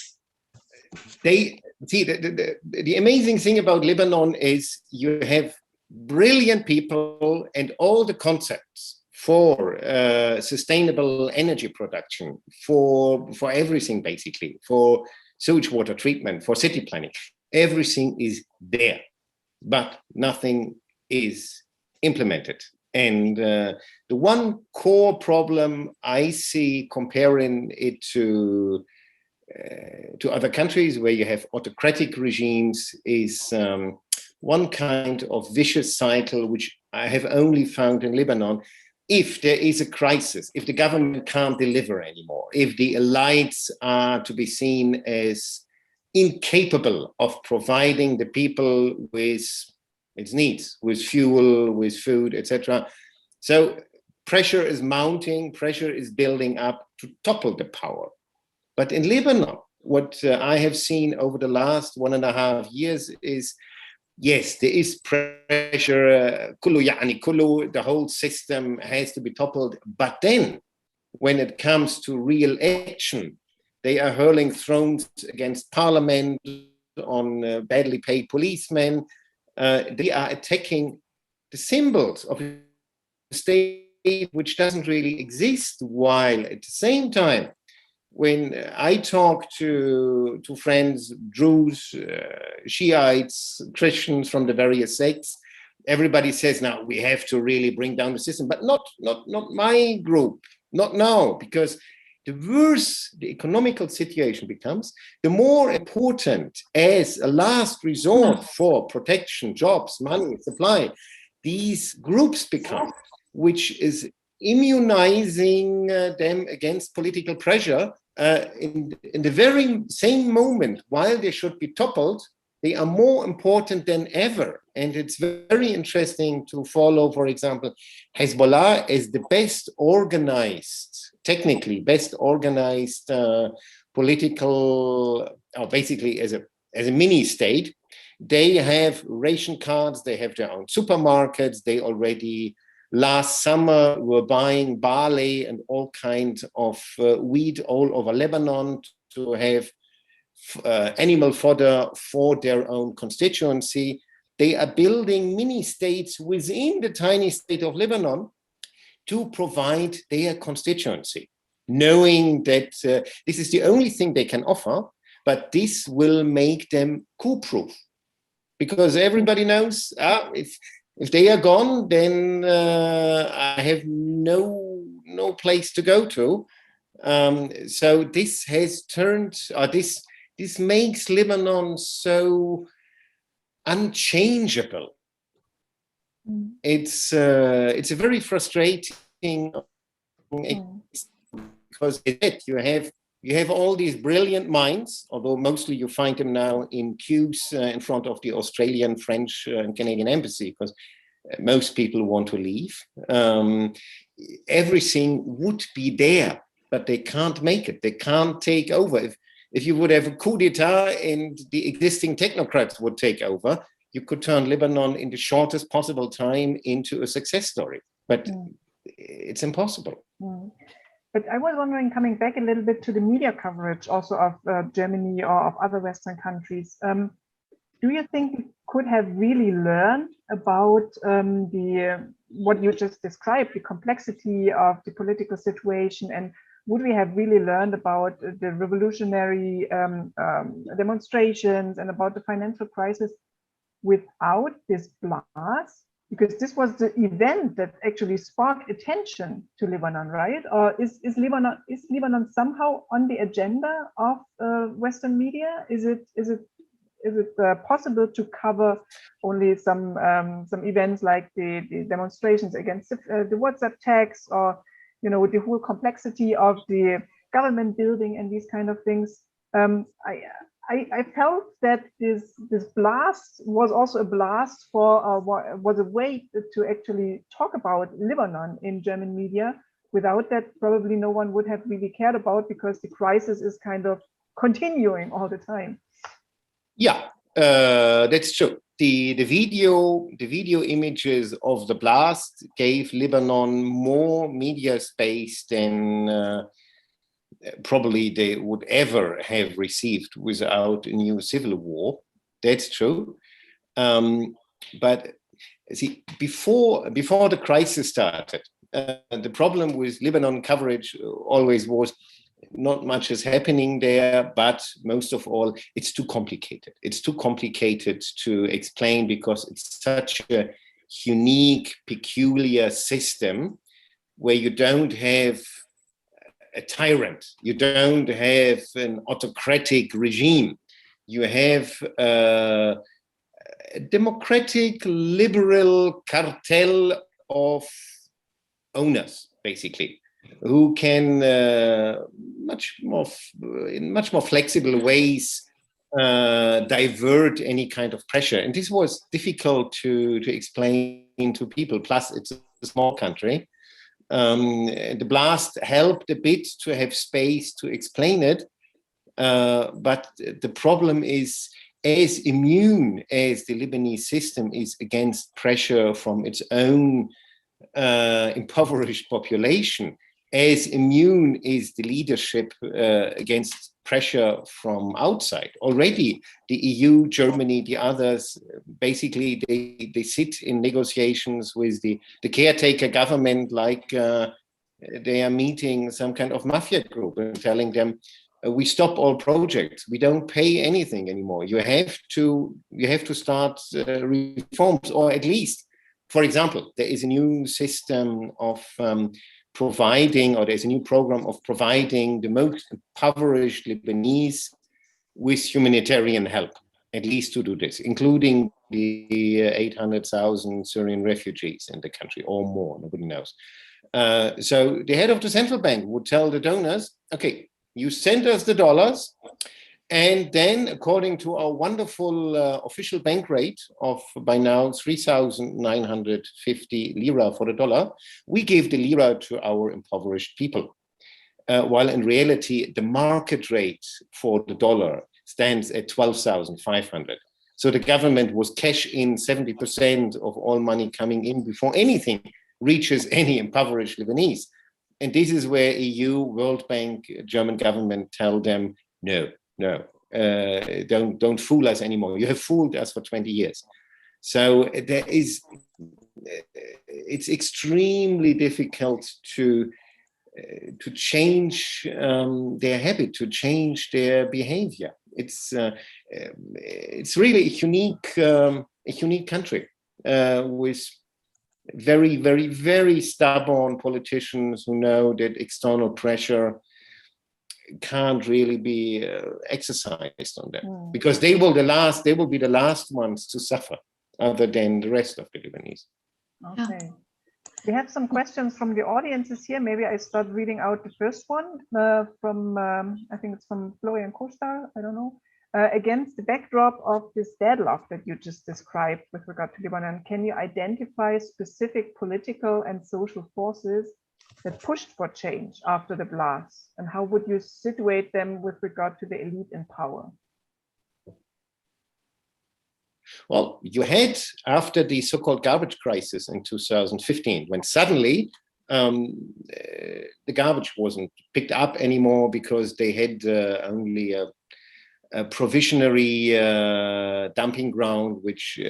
see, the amazing thing about Lebanon is you have brilliant people and all the concepts for sustainable energy production, for everything basically, for sewage water treatment, for city planning. Everything is there, but nothing is implemented. And the one core problem I see comparing it to other countries where you have autocratic regimes is one kind of vicious cycle, which I have only found in Lebanon. If there is a crisis, if the government can't deliver anymore, if the elites are to be seen as incapable of providing the people with its needs, with fuel, with food, etc. So pressure is mounting, pressure is building up to topple the power. But in Lebanon, what I have seen over the last 1.5 years is, yes, there is pressure, the whole system has to be toppled. But then when it comes to real action, they are hurling thrones against parliament, on badly paid policemen. They are attacking the symbols of a state which doesn't really exist, while at the same time, when I talk to friends, Druze, Shiites, Christians from the various sects, everybody says, now we have to really bring down the system, but not my group, not now, because the worse the economical situation becomes, the more important, as a last resort for protection, jobs, money, supply, these groups become, which is immunizing them against political pressure. In the very same moment, while they should be toppled, they are more important than ever. And it's very interesting to follow, for example, Hezbollah as the best organized, technically best organized political, or basically as a mini state. They have ration cards, they have their own supermarkets, they already last summer were buying barley and all kinds of wheat all over Lebanon to have animal fodder for their own constituency. They are building mini states within the tiny state of Lebanon to provide their constituency, knowing that this is the only thing they can offer, but this will make them coup-proof. Because everybody knows, if they are gone, then I have no place to go to. So this has turned, this makes Lebanon so unchangeable. It's a very frustrating because you have all these brilliant minds, although mostly you find them now in queues in front of the Australian, French, and Canadian embassy, because most people want to leave. Everything would be there, but they can't make it. They can't take over. If you would have a coup d'etat and the existing technocrats would take over, you could turn Lebanon in the shortest possible time into a success story. But it's impossible. But I was wondering, coming back a little bit to the media coverage also of Germany or of other Western countries, do you think we could have really learned about what you just described, the complexity of the political situation, and would we have really learned about the revolutionary demonstrations and about the financial crisis without this blast? Because this was the event that actually sparked attention to Lebanon, right? Or is Lebanon somehow on the agenda of Western media? Is it possible to cover only some events like the demonstrations against the WhatsApp tax, or the whole complexity of the government building and these kind of things? I felt that this blast was also a blast was a way to actually talk about Lebanon in German media. Without that, probably no one would have really cared about, because the crisis is kind of continuing all the time. Yeah, that's true. The video images of the blast gave Lebanon more media space than probably they would ever have received without a new civil war. That's true. But see, before the crisis started, the problem with Lebanon coverage always was not much is happening there, but most of all, it's too complicated. It's too complicated to explain because it's such a unique, peculiar system where you don't have a tyrant, you don't have an autocratic regime, you have a democratic, liberal cartel of owners, basically, who can in much more flexible ways divert any kind of pressure. And this was difficult to explain to people. Plus, it's a small country. The blast helped a bit to have space to explain it. But the problem is, as immune as the Lebanese system is against pressure from its own impoverished population, as immune is the leadership against pressure from outside. Already the EU, Germany, the others, basically they sit in negotiations with the caretaker government like they are meeting some kind of mafia group and telling them, we stop all projects, we don't pay anything anymore. You have to start reforms, or at least, for example, there is a new system of there's a new program of providing the most impoverished Lebanese with humanitarian help, at least to do this, including the 800,000 Syrian refugees in the country, or more, nobody knows. So the head of the central bank would tell the donors, okay, you send us the dollars, and then according to our wonderful official bank rate of by now 3,950 lira for the dollar, we give the lira to our impoverished people. While in reality, the market rate for the dollar stands at 12,500. So the government was cash in 70% of all money coming in before anything reaches any impoverished Lebanese. And this is where EU, World Bank, German government tell them, no, don't fool us anymore. You have fooled us for 20 years. So it's extremely difficult to change their habit, to change their behavior. It's really a unique country with very, very, very stubborn politicians who know that external pressure can't really be exercised on them, because they will be the last ones to suffer, other than the rest of the Lebanese. Okay. We have some questions from the audiences here. Maybe I start reading out the first one from, I think it's from Florian Costa, I don't know. Against the backdrop of this deadlock that you just described with regard to Lebanon, can you identify specific political and social forces that pushed for change after the blast? And how would you situate them with regard to the elite in power? Well, you had, after the so-called garbage crisis in 2015, when suddenly the garbage wasn't picked up anymore because they had only a provisionary dumping ground, which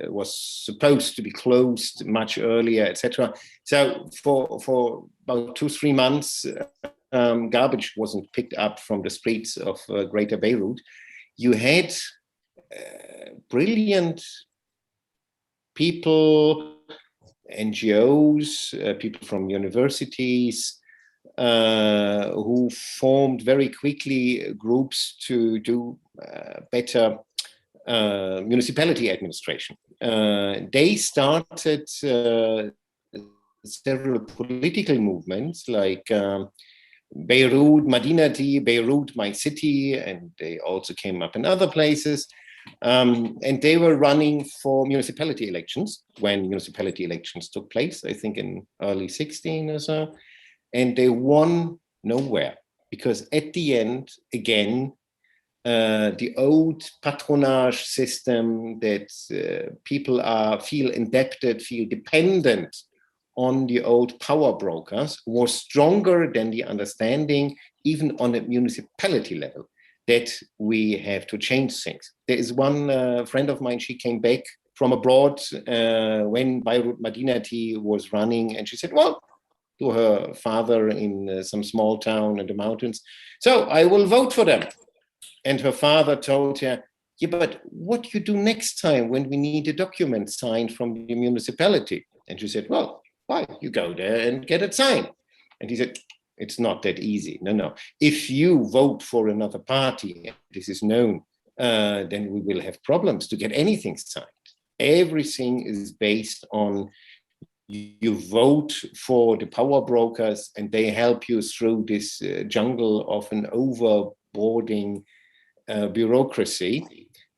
was supposed to be closed much earlier, etc. So for about 2-3 months, garbage wasn't picked up from the streets of Greater Beirut. You had brilliant people, NGOs, people from universities, who formed very quickly groups to do better municipality administration. They started several political movements like Beirut, Madinati, Beirut, my city, and they also came up in other places. And they were running for municipality elections when municipality elections took place, I think in early 16 or so. And they won nowhere, because at the end, again, the old patronage system that people feel indebted, feel dependent on the old power brokers was stronger than the understanding, even on a municipality level, that we have to change things. There is one friend of mine, she came back from abroad when Beirut Madinati was running, and she said, well, to her father in some small town in the mountains, so I will vote for them. And her father told her, yeah, but what you do next time when we need a document signed from the municipality? And she said, well, why? You go there and get it signed. And he said, it's not that easy. No. If you vote for another party, this is known, then we will have problems to get anything signed. Everything is based on you vote for the power brokers and they help you through this jungle of an overboarding bureaucracy.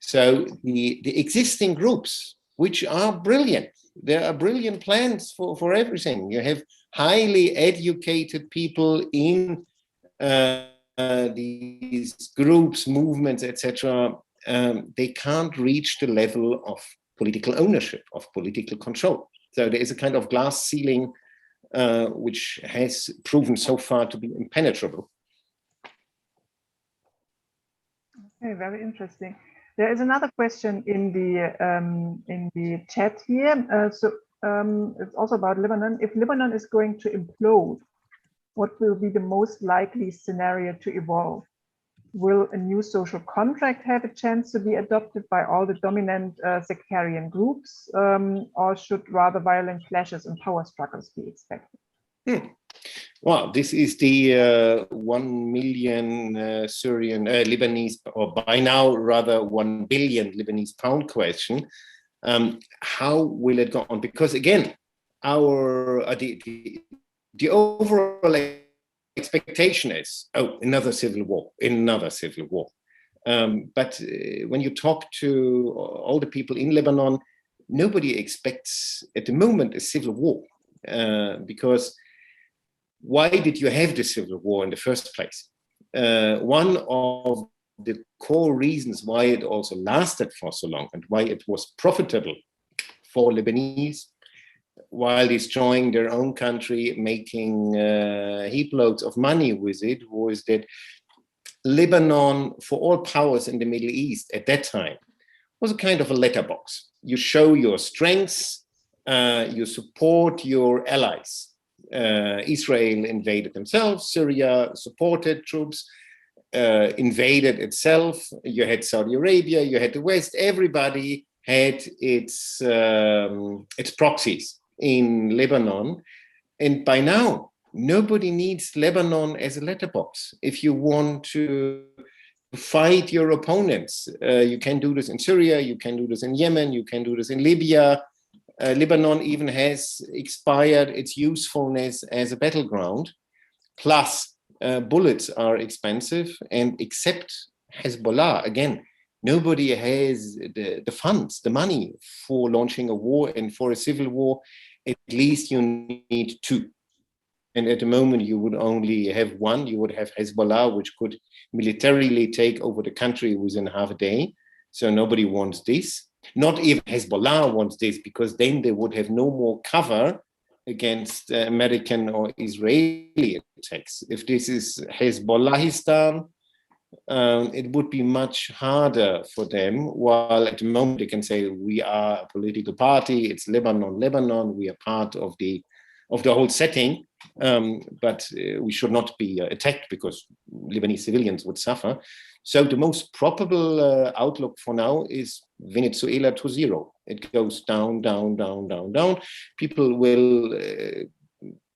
So the existing groups, which are brilliant, there are brilliant plans for everything. You have highly educated people in these groups, movements, etc. They can't reach the level of political ownership, of political control. So there is a kind of glass ceiling which has proven so far to be impenetrable. Okay, very interesting. There is another question in the chat here. It's also about Lebanon. If Lebanon is going to implode, what will be the most likely scenario to evolve? Will a new social contract have a chance to be adopted by all the dominant sectarian groups, or should rather violent clashes and power struggles be expected? Well, this is the 1 million Syrian, Lebanese, or by now rather 1 billion Lebanese pound question. How will it go on? Because again, the overall expectation is, oh, another civil war. But when you talk to all the people in Lebanon, nobody expects at the moment a civil war, because why did you have the civil war in the first place? One of the core reasons why it also lasted for so long and why it was profitable for Lebanese, while destroying their own country, making heap loads of money with it, was that Lebanon, for all powers in the Middle East at that time, was a kind of a letterbox. You show your strengths, you support your allies. Israel invaded themselves, Syria supported troops, invaded itself, you had Saudi Arabia, you had the West, everybody had its proxies in Lebanon. And by now, nobody needs Lebanon as a letterbox. If you want to fight your opponents, you can do this in Syria, you can do this in Yemen, you can do this in Libya. Lebanon even has expired its usefulness as a battleground. Plus, bullets are expensive, and except Hezbollah, again, nobody has the funds, the money for launching a war, and for a civil war, at least you need two. And at the moment, you would only have one. You would have Hezbollah, which could militarily take over the country within half a day. So nobody wants this. Not even Hezbollah wants this, because then they would have no more cover against American or Israeli attacks. If this is Hezbollahistan, it would be much harder for them, while at the moment they can say, we are a political party, it's Lebanon, we are part of the whole setting, but we should not be attacked because Lebanese civilians would suffer. So the most probable outlook for now is Venezuela to zero. It goes down, down, down, down, down. People will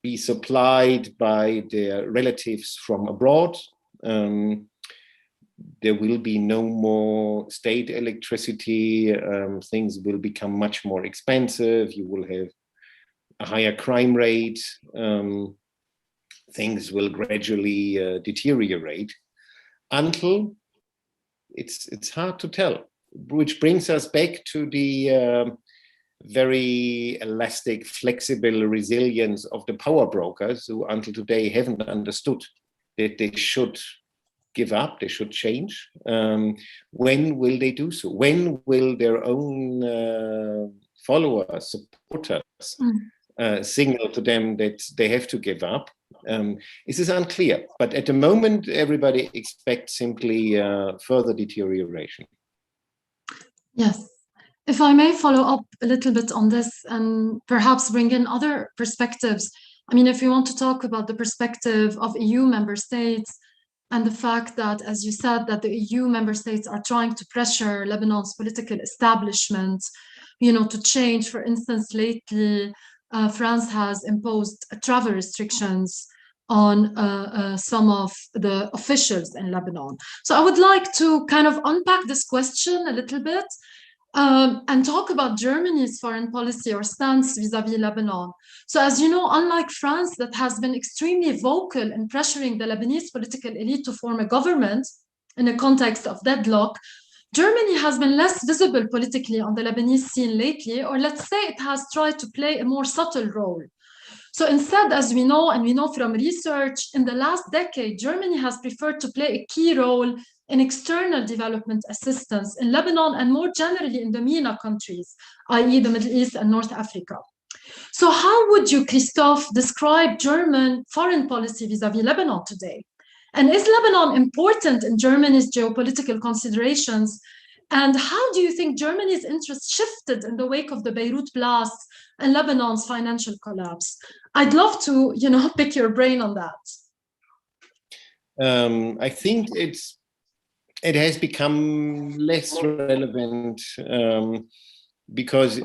be supplied by their relatives from abroad. There will be no more state electricity. Things will become much more expensive. You will have a higher crime rate. Things will gradually deteriorate. Until it's hard to tell, which brings us back to the very elastic, flexible resilience of the power brokers, who until today haven't understood that they should give up, they should change. When will they do so? When will their own followers, supporters, signal to them that they have to give up? This is unclear, but at the moment, everybody expects simply further deterioration. Yes. If I may follow up a little bit on this and perhaps bring in other perspectives. I mean, if you want to talk about the perspective of EU member states and the fact that, as you said, that the EU member states are trying to pressure Lebanon's political establishment, to change. For instance, lately, France has imposed travel restrictions on some of the officials in Lebanon. So I would like to kind of unpack this question a little bit and talk about Germany's foreign policy or stance vis-à-vis Lebanon. So as you know, unlike France, that has been extremely vocal in pressuring the Lebanese political elite to form a government in a context of deadlock, Germany has been less visible politically on the Lebanese scene lately, or let's say it has tried to play a more subtle role. So instead, as we know, and we know from research, in the last decade, Germany has preferred to play a key role in external development assistance in Lebanon and more generally in the MENA countries, i.e. the Middle East and North Africa. So how would you, Christoph, describe German foreign policy vis-à-vis Lebanon today? And is Lebanon important in Germany's geopolitical considerations? And how do you think Germany's interest shifted in the wake of the Beirut blast and Lebanon's financial collapse? I'd love to, pick your brain on that. I think it has become less relevant because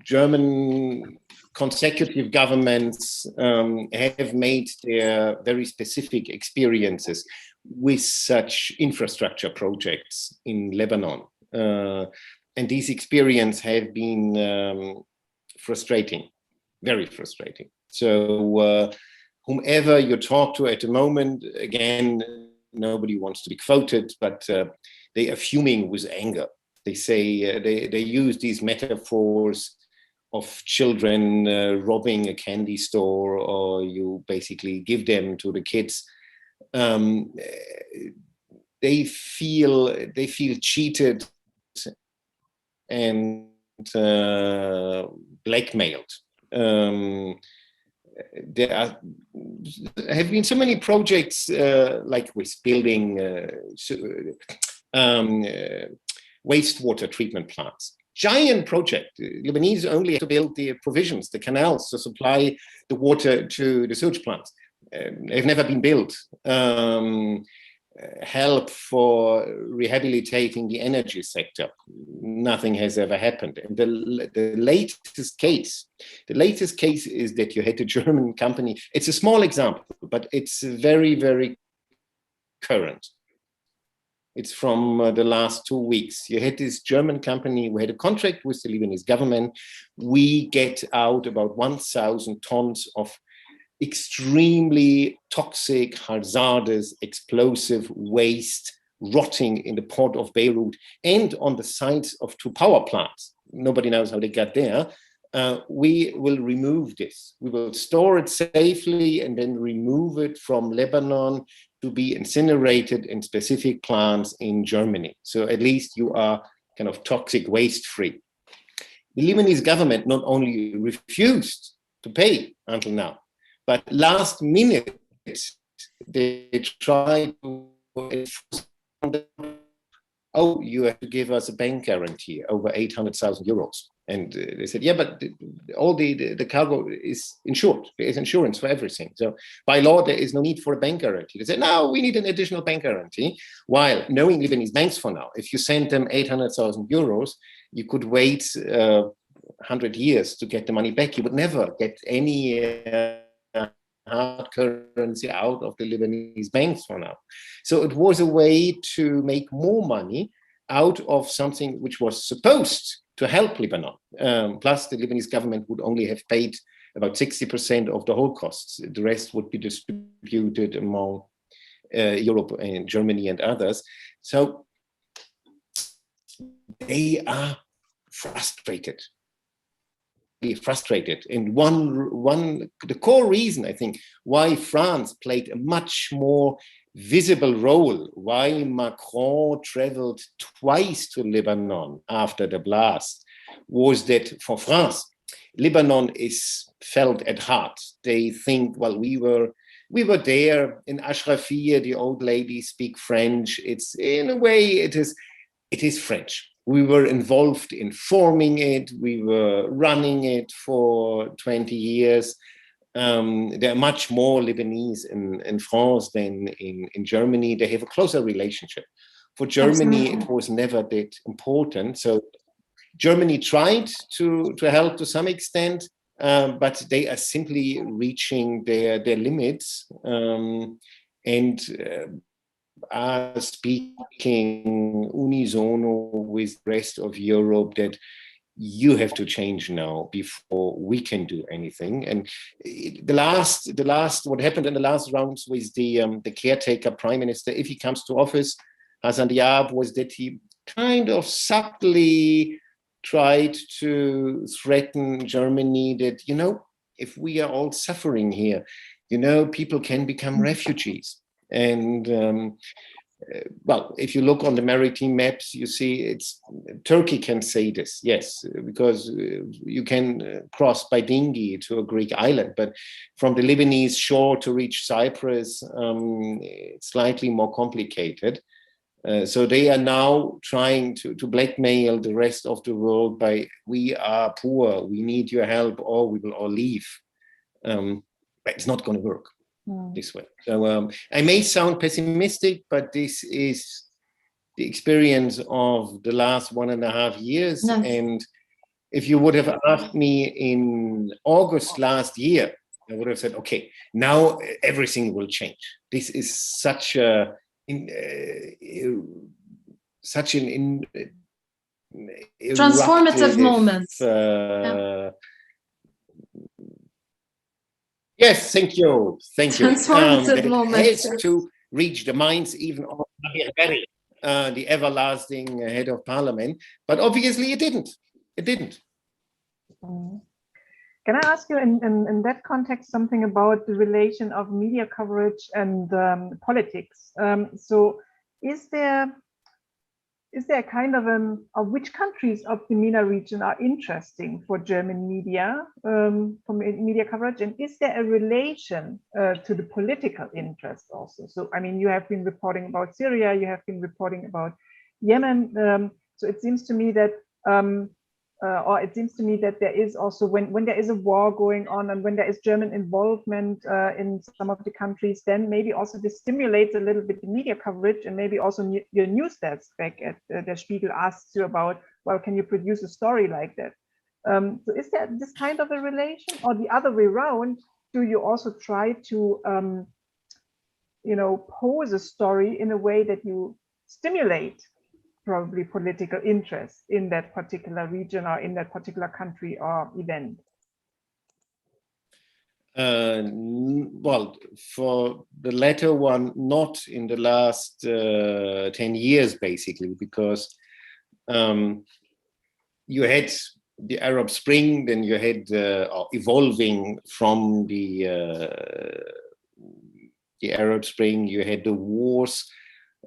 German consecutive governments have made their very specific experiences with such infrastructure projects in Lebanon. And these experiences have been frustrating, very frustrating. So whomever you talk to at the moment, again, nobody wants to be quoted, but they are fuming with anger. They say, they use these metaphors of children robbing a candy store, or you basically give them to the kids. They feel cheated and blackmailed. There have been so many projects like with building wastewater treatment plants. Giant project. Lebanese only have to build the provisions, the canals to supply the water to the sewage plants. They've never been built. Help for rehabilitating the energy sector. Nothing has ever happened. And the latest case is that you had a German company. It's a small example, but it's very, very current. It's from the last 2 weeks. You had this German company, we had a contract with the Lebanese government. We get out about 1,000 tons of extremely toxic, hazardous, explosive waste rotting in the port of Beirut and on the sites of 2 power plants. Nobody knows how they got there. We will remove this. We will store it safely and then remove it from Lebanon to be incinerated in specific plants in Germany. So at least you are kind of toxic waste free. The Lebanese government not only refused to pay until now, but last minute they tried to enforce, oh, you have to give us a bank guarantee over 800,000 euros. And they said, yeah, but all the cargo is insured. There is insurance for everything. So by law, there is no need for a bank guarantee. They said, no, we need an additional bank guarantee. While knowing Lebanese banks for now, if you send them 800,000 euros, you could wait 100 years to get the money back. You would never get any hard currency out of the Lebanese banks for now. So it was a way to make more money out of something which was supposed to help Lebanon. Plus, the Lebanese government would only have paid about 60% of the whole costs. The rest would be distributed among Europe and Germany and others. So they are frustrated. And the core reason, I think, why France played a much more visible role, why Macron traveled twice to Lebanon after the blast, was that for France, Lebanon is felt at heart. They think, well, we were there in Ashrafiyya, the old ladies speak French. It's, in a way, it is French. We were involved in forming it. We were running it for 20 years. There are much more Lebanese in France than in Germany. They have a closer relationship. For Germany, it was never that important. So Germany tried to help to some extent, but they are simply reaching their limits and are speaking unisono with the rest of Europe that you have to change now before we can do anything. And the last what happened in the last rounds with the caretaker prime minister, if he comes to office, Hassan Diab, was that he kind of subtly tried to threaten Germany that, you know, if we are all suffering here, you know, people can become refugees. And well, if you look on the maritime maps, you see Turkey can say this, yes, because you can cross by dinghy to a Greek island, but from the Lebanese shore to reach Cyprus, it's slightly more complicated. So they are now trying to blackmail the rest of the world by, we are poor, we need your help, or we will all leave. But it's not going to work this way. So I may sound pessimistic, but this is the experience of the last 1.5 years. Yes. And if you would have asked me in August last year, I would have said, okay, now everything will change. This is such an transformative moment. Yes, thank you. Transformative moment. It has to reach the minds even of Nabih Berri, the everlasting head of parliament. But obviously it didn't. It didn't. Can I ask you in that context something about the relation of media coverage and politics? So is there kind of which countries of the MENA region are interesting for German media, for media coverage? And is there a relation to the political interest also? So, I mean, you have been reporting about Syria, you have been reporting about Yemen. So it seems to me that, there is also, when there is a war going on and when there is German involvement in some of the countries, then maybe also this stimulates a little bit the media coverage, and maybe also your news desk back at Der Spiegel asks you about, well, can you produce a story like that? So is there this kind of a relation, or the other way around? Do you also try to, pose a story in a way that you stimulate probably political interest in that particular region or in that particular country or event? Well, for the latter one, not in the last 10 years, basically, because you had the Arab Spring, then you had evolving from the Arab Spring, you had the wars.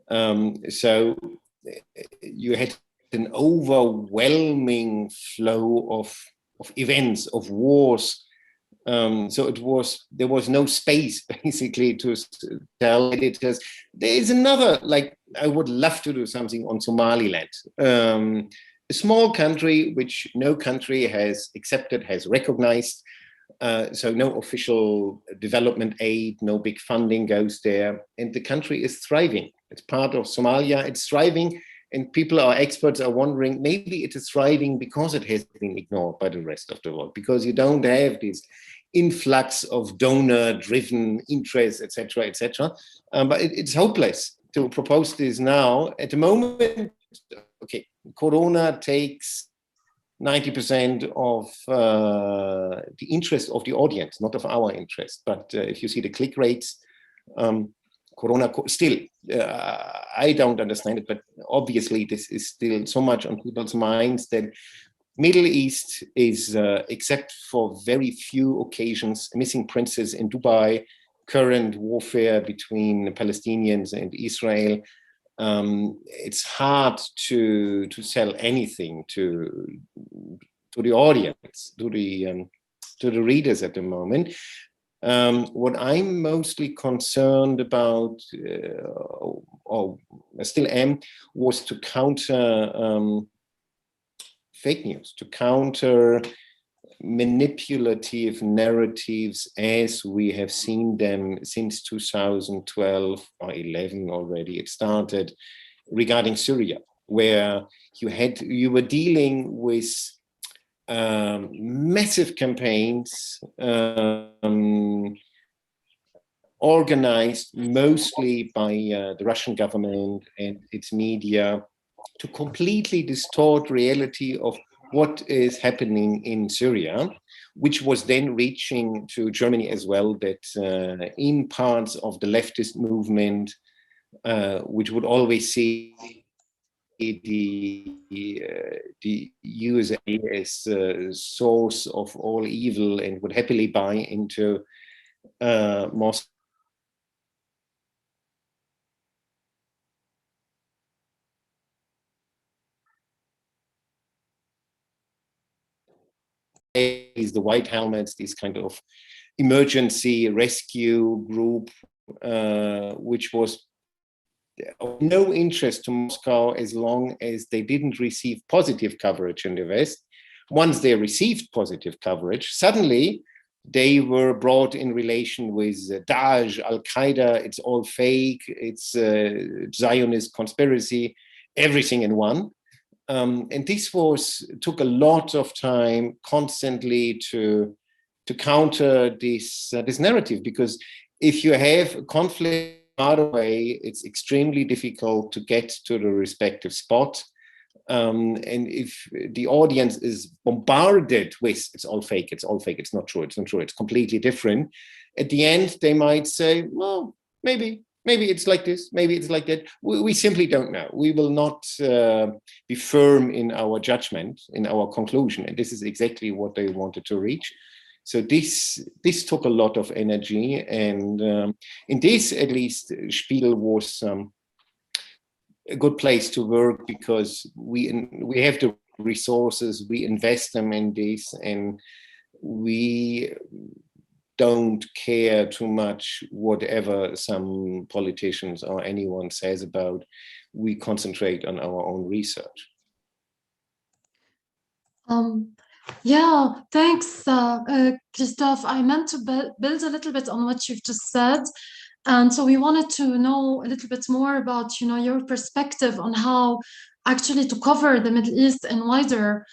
So you had an overwhelming flow of events, of wars. So there was no space basically to tell editors. There is another, like, I would love to do something on Somaliland, a small country which no country has accepted, has recognized. So no official development aid, no big funding goes there, and the country is thriving. It's part of Somalia, it's thriving, and experts are wondering, maybe it is thriving because it has been ignored by the rest of the world, because you don't have this influx of donor-driven interest, etc., etc. But it's hopeless to propose this now. At the moment, okay, Corona takes 90% of the interest of the audience, not of our interest. But if you see the click rates, Corona still, I don't understand it, but obviously this is still so much on people's minds that Middle East is, except for very few occasions, missing princes in Dubai, current warfare between the Palestinians and Israel. It's hard to sell anything to the audience, to the readers at the moment. What I'm mostly concerned about, or still am, was to counter fake news, to counter manipulative narratives as we have seen them since 2012 or 11 already. It started regarding Syria, where you were dealing with massive campaigns organized mostly by the Russian government and its media to completely distort reality of what is happening in Syria, which was then reaching to Germany as well, that in parts of the leftist movement, which would always see the USA as the source of all evil and would happily buy into Moscow. Is the white helmets, these kind of emergency rescue group, which was of no interest to Moscow as long as they didn't receive positive coverage in the West. Once they received positive coverage, suddenly they were brought in relation with Daesh, Al-Qaeda. It's all fake, it's Zionist conspiracy, everything in one. And this took a lot of time constantly to counter this narrative, because if you have a conflict out of the way, it's extremely difficult to get to the respective spot. And if the audience is bombarded with it's all fake, it's all fake, it's not true, it's completely different, at the end they might say, well, maybe it's like this, maybe it's like that. We simply don't know. We will not be firm in our judgment, in our conclusion. And this is exactly what they wanted to reach. So this took a lot of energy. And in this, at least, Spiegel was a good place to work, because we have the resources, we invest them in this, and we don't care too much whatever some politicians or anyone says about. We concentrate on our own research. Yeah, thanks, Christoph. I meant to build a little bit on what you've just said. And so we wanted to know a little bit more about, your perspective on how actually to cover the Middle East in wider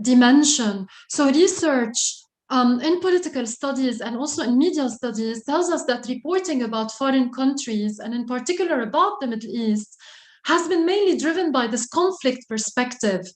dimension. So research in political studies and also in media studies tells us that reporting about foreign countries, and in particular about the Middle East, has been mainly driven by this conflict perspective.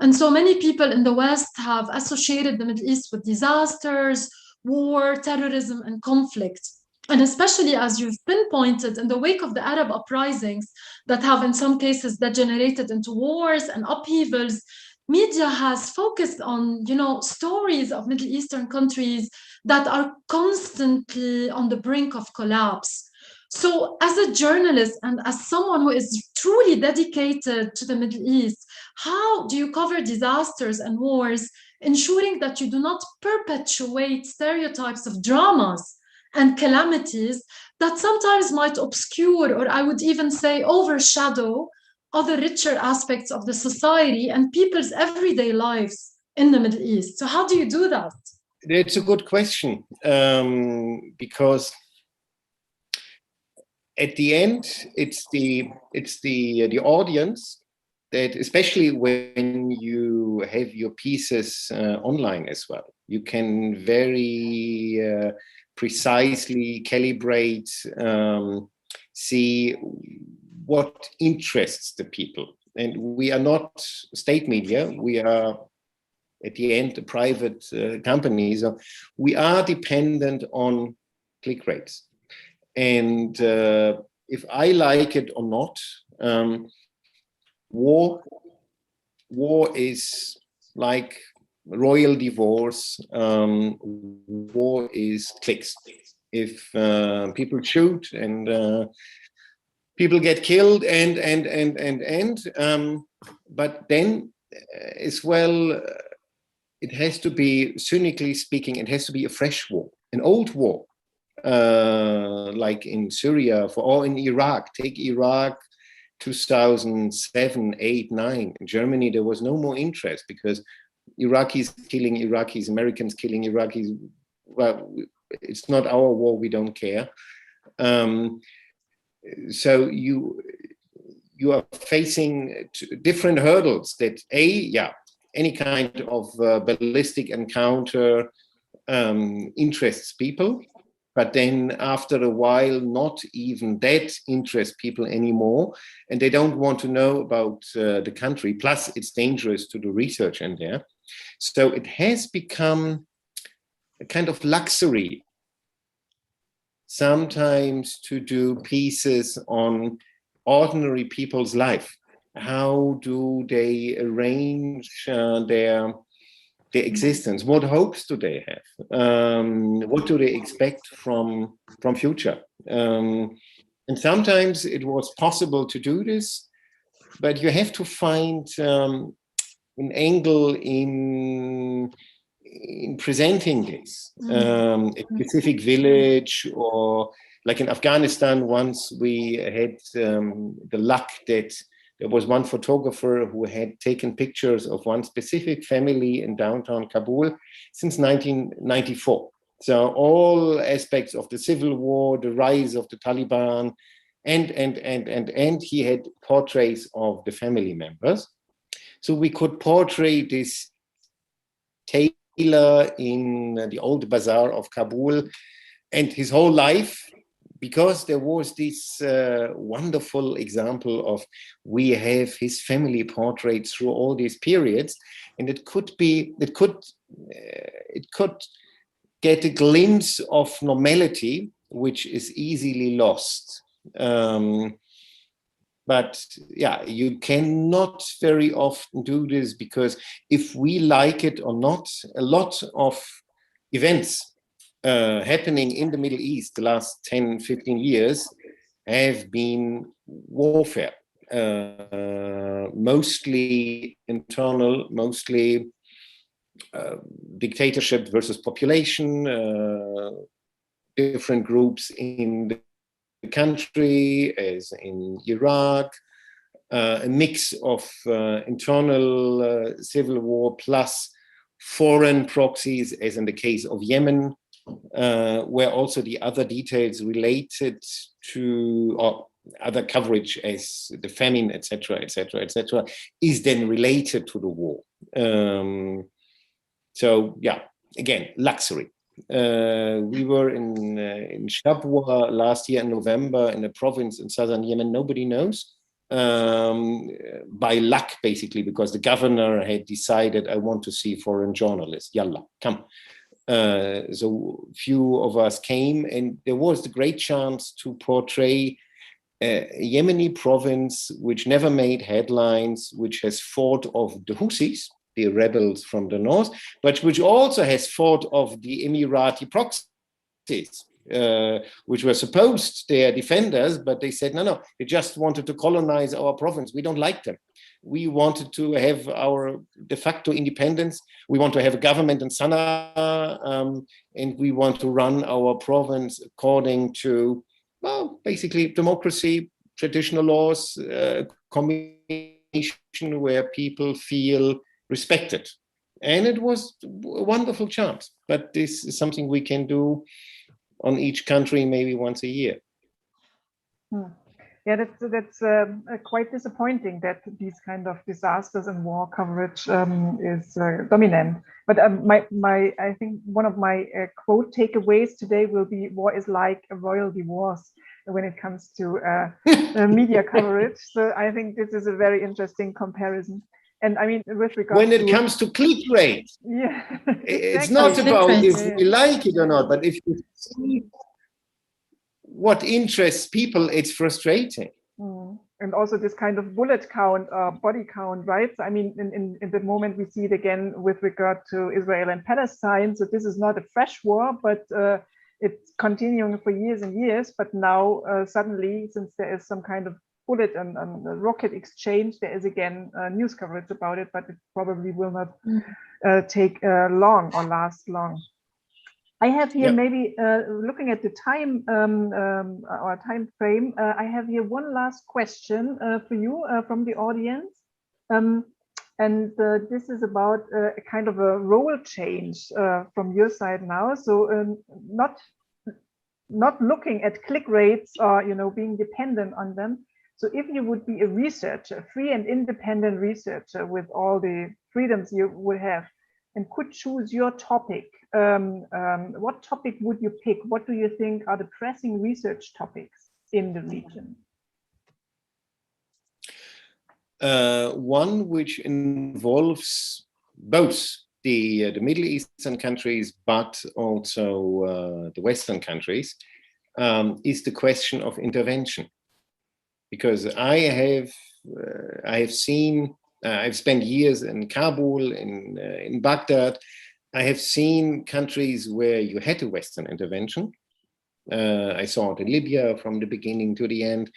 And so many people in the West have associated the Middle East with disasters, war, terrorism, and conflict. And especially, as you've pinpointed, in the wake of the Arab uprisings that have in some cases degenerated into wars and upheavals, media has focused on, stories of Middle Eastern countries that are constantly on the brink of collapse. So as a journalist and as someone who is truly dedicated to the Middle East, how do you cover disasters and wars, ensuring that you do not perpetuate stereotypes of dramas and calamities that sometimes might obscure, or I would even say overshadow, other richer aspects of the society and people's everyday lives in the Middle East? So how do you do that? It's a good question, because at the end, it's the audience that, especially when you have your pieces online as well, you can very precisely calibrate, see what interests the people. And we are not state media, we are at the end a private company, so we are dependent on click rates. And if I like it or not, war is like royal divorce. War is clicks. If people shoot and people get killed, but then as well, it has to be, cynically speaking, it has to be a fresh war, an old war, like in Syria or in Iraq. Take Iraq 2007, 8, 9. In Germany, there was no more interest because Iraqis killing Iraqis, Americans killing Iraqis. Well, it's not our war, we don't care. So you are facing different hurdles that any kind of ballistic encounter interests people, but then after a while, not even that interests people anymore, and they don't want to know about the country. Plus, it's dangerous to do research in there. So it has become a kind of luxury sometimes to do pieces on ordinary people's life. How do they arrange their existence? What hopes do they have? What do they expect from future? And sometimes it was possible to do this, but you have to find an angle in presenting this. A specific village, or like in Afghanistan, once we had the luck that there was one photographer who had taken pictures of one specific family in downtown Kabul since 1994. So all aspects of the civil war, the rise of the Taliban, and he had portraits of the family members. So we could portray this tailor in the old bazaar of Kabul and his whole life, because there was this wonderful example of, we have his family portraits through all these periods, and it could get a glimpse of normality, which is easily lost. But yeah, you cannot very often do this, because if we like it or not, a lot of events happening in the Middle East the last 10, 15 years have been warfare, mostly internal, mostly dictatorship versus population, different groups in the country, as in Iraq, a mix of internal civil war plus foreign proxies, as in the case of Yemen, where also the other details related to, or other coverage as the famine, etc., is then related to the war. So yeah, again, luxury. We were in Shabwa last year in November, in a province in southern Yemen nobody knows, by luck basically, because the governor had decided, I want to see foreign journalists, yalla, come. So few of us came, and there was the great chance to portray a Yemeni province which never made headlines, which has fought off the Houthis, the rebels from the north, but which also has fought off the Emirati proxies, which were supposed their defenders, but they said, no, they just wanted to colonize our province. We don't like them. We wanted to have our de facto independence. We want to have a government in Sana'a, and we want to run our province according to, well, basically democracy, traditional laws, combination where people feel respected. And it was a wonderful chance. But this is something we can do on each country maybe once a year. Yeah, that's quite disappointing that these kind of disasters and war coverage is dominant. But I think one of my quote takeaways today will be, war is like a royal divorce when it comes to media coverage. So I think this is a very interesting comparison. And I mean, with regard when it comes to click rate, yeah, it's not about if we like it or not, but if you see what interests people, it's frustrating. And also this kind of bullet count, body count, right? So, I mean, in the moment we see it again with regard to Israel and Palestine. So this is not a fresh war, but it's continuing for years and years. But now suddenly, since there is some kind of bullet and the rocket exchange, there is again news coverage about it, but it probably will not take long or last long. I have here maybe looking at the time or time frame. I have here one last question for you from the audience, and this is about a kind of a role change from your side now. So not looking at click rates or being dependent on them. So if you would be a researcher, free and independent researcher with all the freedoms you would have, and could choose your topic, what topic would you pick? What do you think are the pressing research topics in the region? One which involves both the Middle Eastern countries, but also the Western countries, is the question of intervention. Because I've spent years in Kabul, in Baghdad. I have seen countries where you had a Western intervention. I saw it in Libya from the beginning to the end.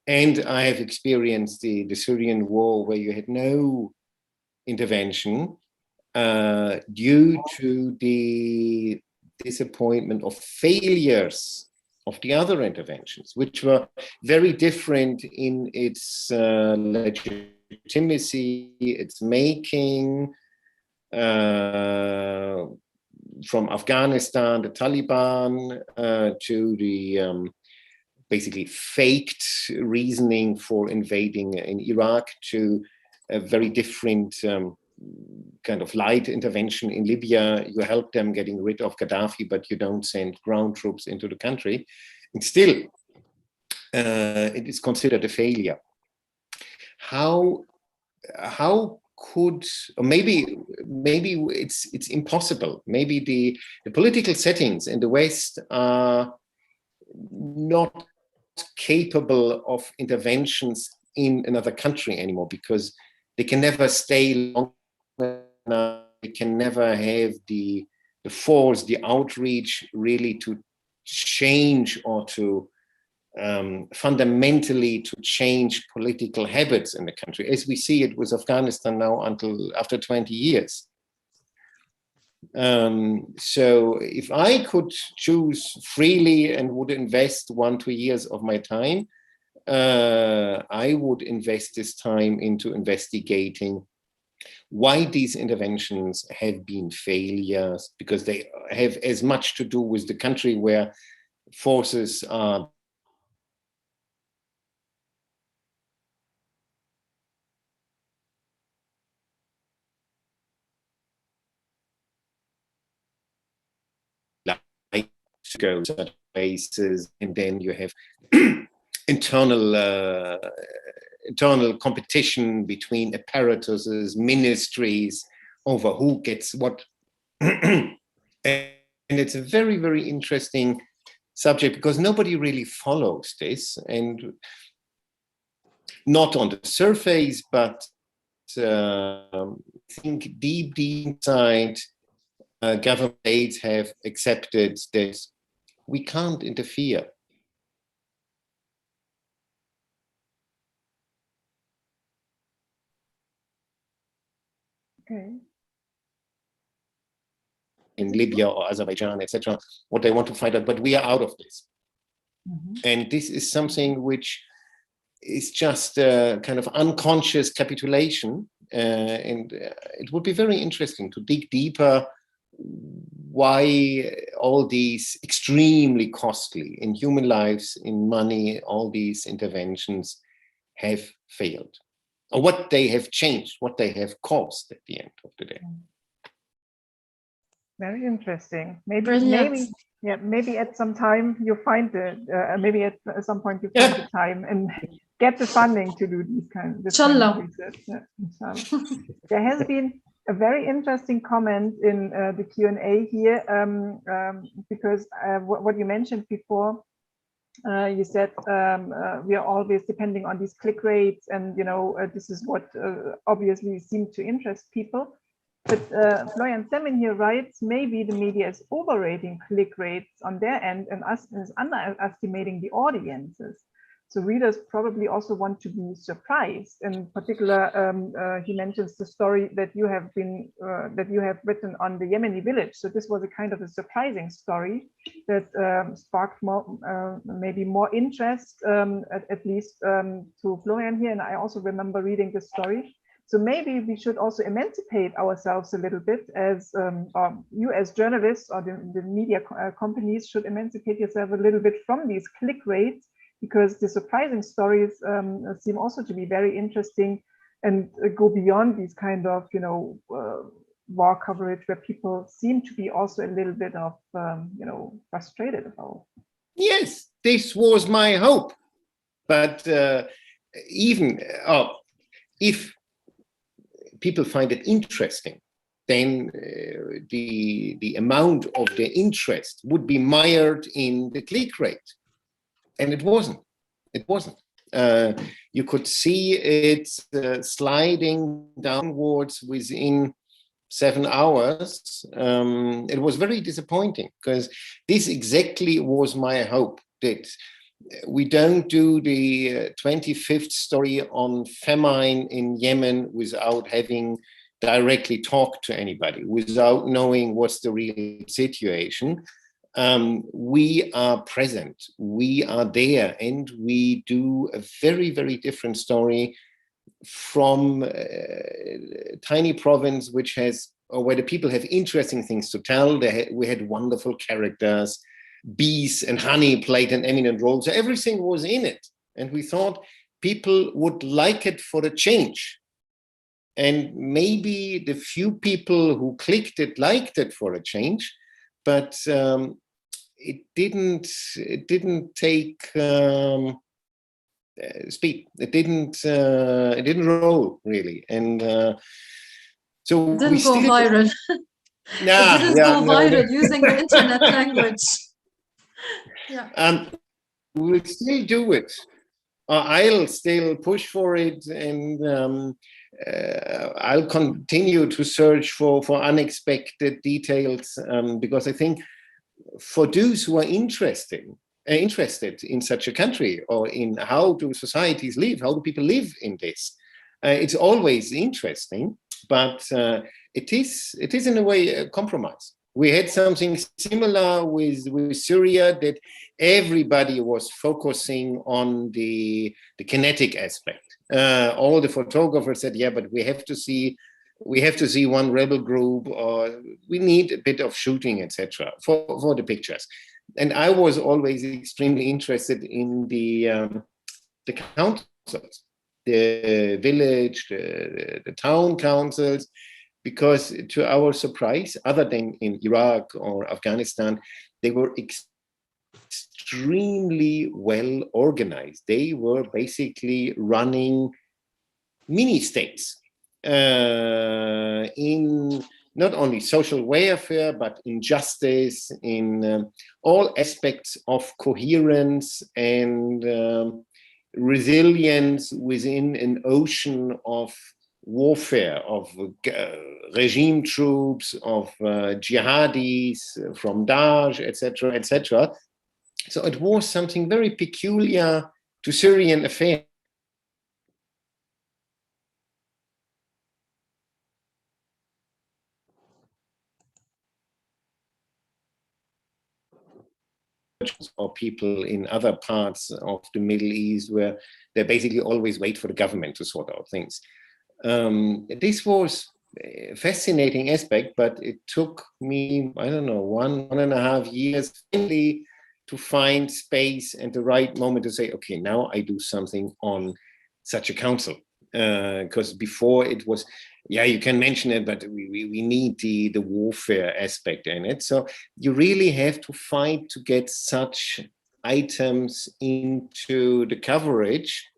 And I have experienced the Syrian war where you had no intervention due to the disappointment of failures of the other interventions, which were very different in its legitimacy, its making, from Afghanistan, the Taliban, to the basically faked reasoning for invading in Iraq, to a very different kind of light intervention in Libya. You help them getting rid of Gaddafi, but you don't send ground troops into the country. And still, it is considered a failure. How could, or maybe it's impossible. Maybe the political settings in the West are not capable of interventions in another country anymore, because they can never stay long enough. They can never have the force, the outreach, really to change or to fundamentally to change political habits in the country, as we see it with Afghanistan now until after 20 years. So if I could choose freely and would invest 1-2 years of my time, I would invest this time into investigating why these interventions have been failures, because they have as much to do with the country where forces are to go to certain places, and then you have internal competition between apparatuses, ministries, over who gets what. And it's a very, very interesting subject, because nobody really follows this, and not on the surface, but I think deep inside, governments have accepted that we can't interfere. Okay. In Libya or Azerbaijan, etc., what they want to find out, but we are out of this. Mm-hmm. And this is something which is just a kind of unconscious capitulation. And it would be very interesting to dig deeper why all these extremely costly in human lives, in money, all these interventions have failed, or what they have changed, what they have caused at the end of the day. Very interesting. Maybe at some time you find maybe at some point you find the time and get the funding to do these kind of research. Yeah, inshallah. There has been a very interesting comment in the Q&A here, because what you mentioned before, you said we are always depending on these click rates, and this is what obviously seemed to interest people. But Florian Semin here writes, maybe the media is overrating click rates on their end and is underestimating the audiences. So readers probably also want to be surprised. In particular, he mentions the story that you have written on the Yemeni village. So this was a kind of a surprising story that sparked maybe more interest, at least to Florian here. And I also remember reading this story. So maybe we should also emancipate ourselves a little bit as you as journalists or the media companies should emancipate yourself a little bit from these click rates, because the surprising stories seem also to be very interesting and go beyond these kind of, war coverage where people seem to be also a little bit of, frustrated about. Yes, this was my hope. But even if people find it interesting, then the amount of their interest would be mired in the click rate. And it wasn't. It wasn't. You could see it sliding downwards within 7 hours. It was very disappointing, because this exactly was my hope, that we don't do the 25th story on famine in Yemen without having directly talked to anybody, without knowing what's the real situation. We are present, we are there, and we do a very, very different story from a tiny province which has, or where the people have interesting things to tell. We had wonderful characters, bees and honey played an eminent role, so everything was in it, and we thought people would like it for a change. And maybe the few people who clicked it liked it for a change, but it didn't take speed. It didn't roll really, and so it didn't go viral. Yeah, it didn't go viral using the internet language. Yeah. We will still do it. I'll still push for it, and I'll continue to search for unexpected details, because I think for those who are interested in such a country, or in how do societies live, how do people live in this, it's always interesting, but it is in a way a compromise. We had something similar with Syria, that everybody was focusing on the kinetic aspect. All the photographers said, yeah, but we have to see one rebel group, or we need a bit of shooting, etc., for the pictures. And I was always extremely interested in the councils, the village, the town councils, because to our surprise, other than in Iraq or Afghanistan, they were extremely well organized. They were basically running mini states in not only social welfare, but in justice, in all aspects of coherence and resilience within an ocean of warfare, of regime troops, of jihadis from Daesh, etc., etc. So it was something very peculiar to Syrian affairs. Or people in other parts of the Middle East, where they basically always wait for the government to sort out things. This was a fascinating aspect, but it took me, I don't know, 1.5 years finally to find space and the right moment to say, okay, now I do something on such a council. Because before it was, yeah, you can mention it, but we need the warfare aspect in it. So you really have to fight to get such items into the coverage,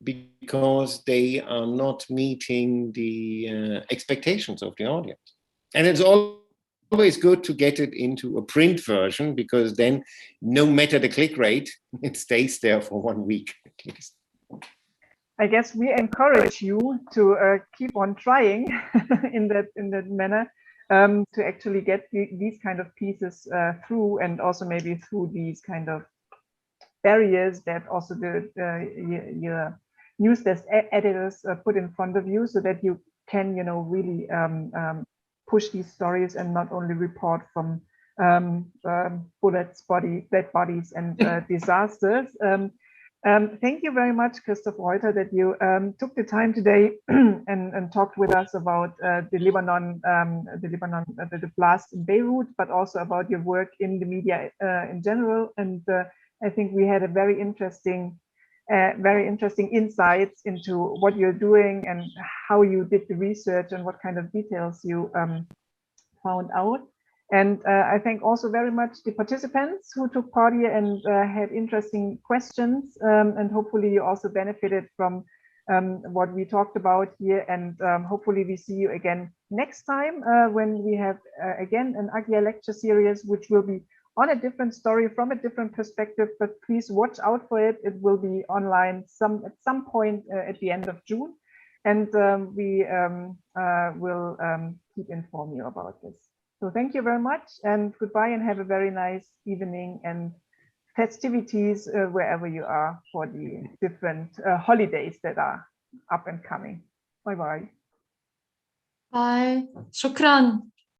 because they are not meeting the expectations of the audience. And it's always good to get it into a print version, because then no matter the click rate, it stays there for 1 week at least. I guess we encourage you to keep on trying in that manner, to actually get these kind of pieces through, and also maybe through these kind of barriers that also your news desk editors put in front of you, so that you can, you know, really push these stories and not only report from bullets, dead bodies, and disasters. Thank you very much, Christoph Reuter, that you took the time today and talked with us about the blast in Beirut, but also about your work in the media in general. And I think we had a very interesting insights into what you're doing and how you did the research and what kind of details you found out. And I thank also very much the participants who took part here and had interesting questions. And hopefully you also benefited from what we talked about here. And hopefully we see you again next time when we have again an AGYA lecture series, which will be on a different story from a different perspective. But please watch out for it. It will be online at some point at the end of June. And we will keep informing you about this. So thank you very much, and goodbye, and have a very nice evening and festivities wherever you are for the different holidays that are up and coming. Bye-bye. Bye. Shukran.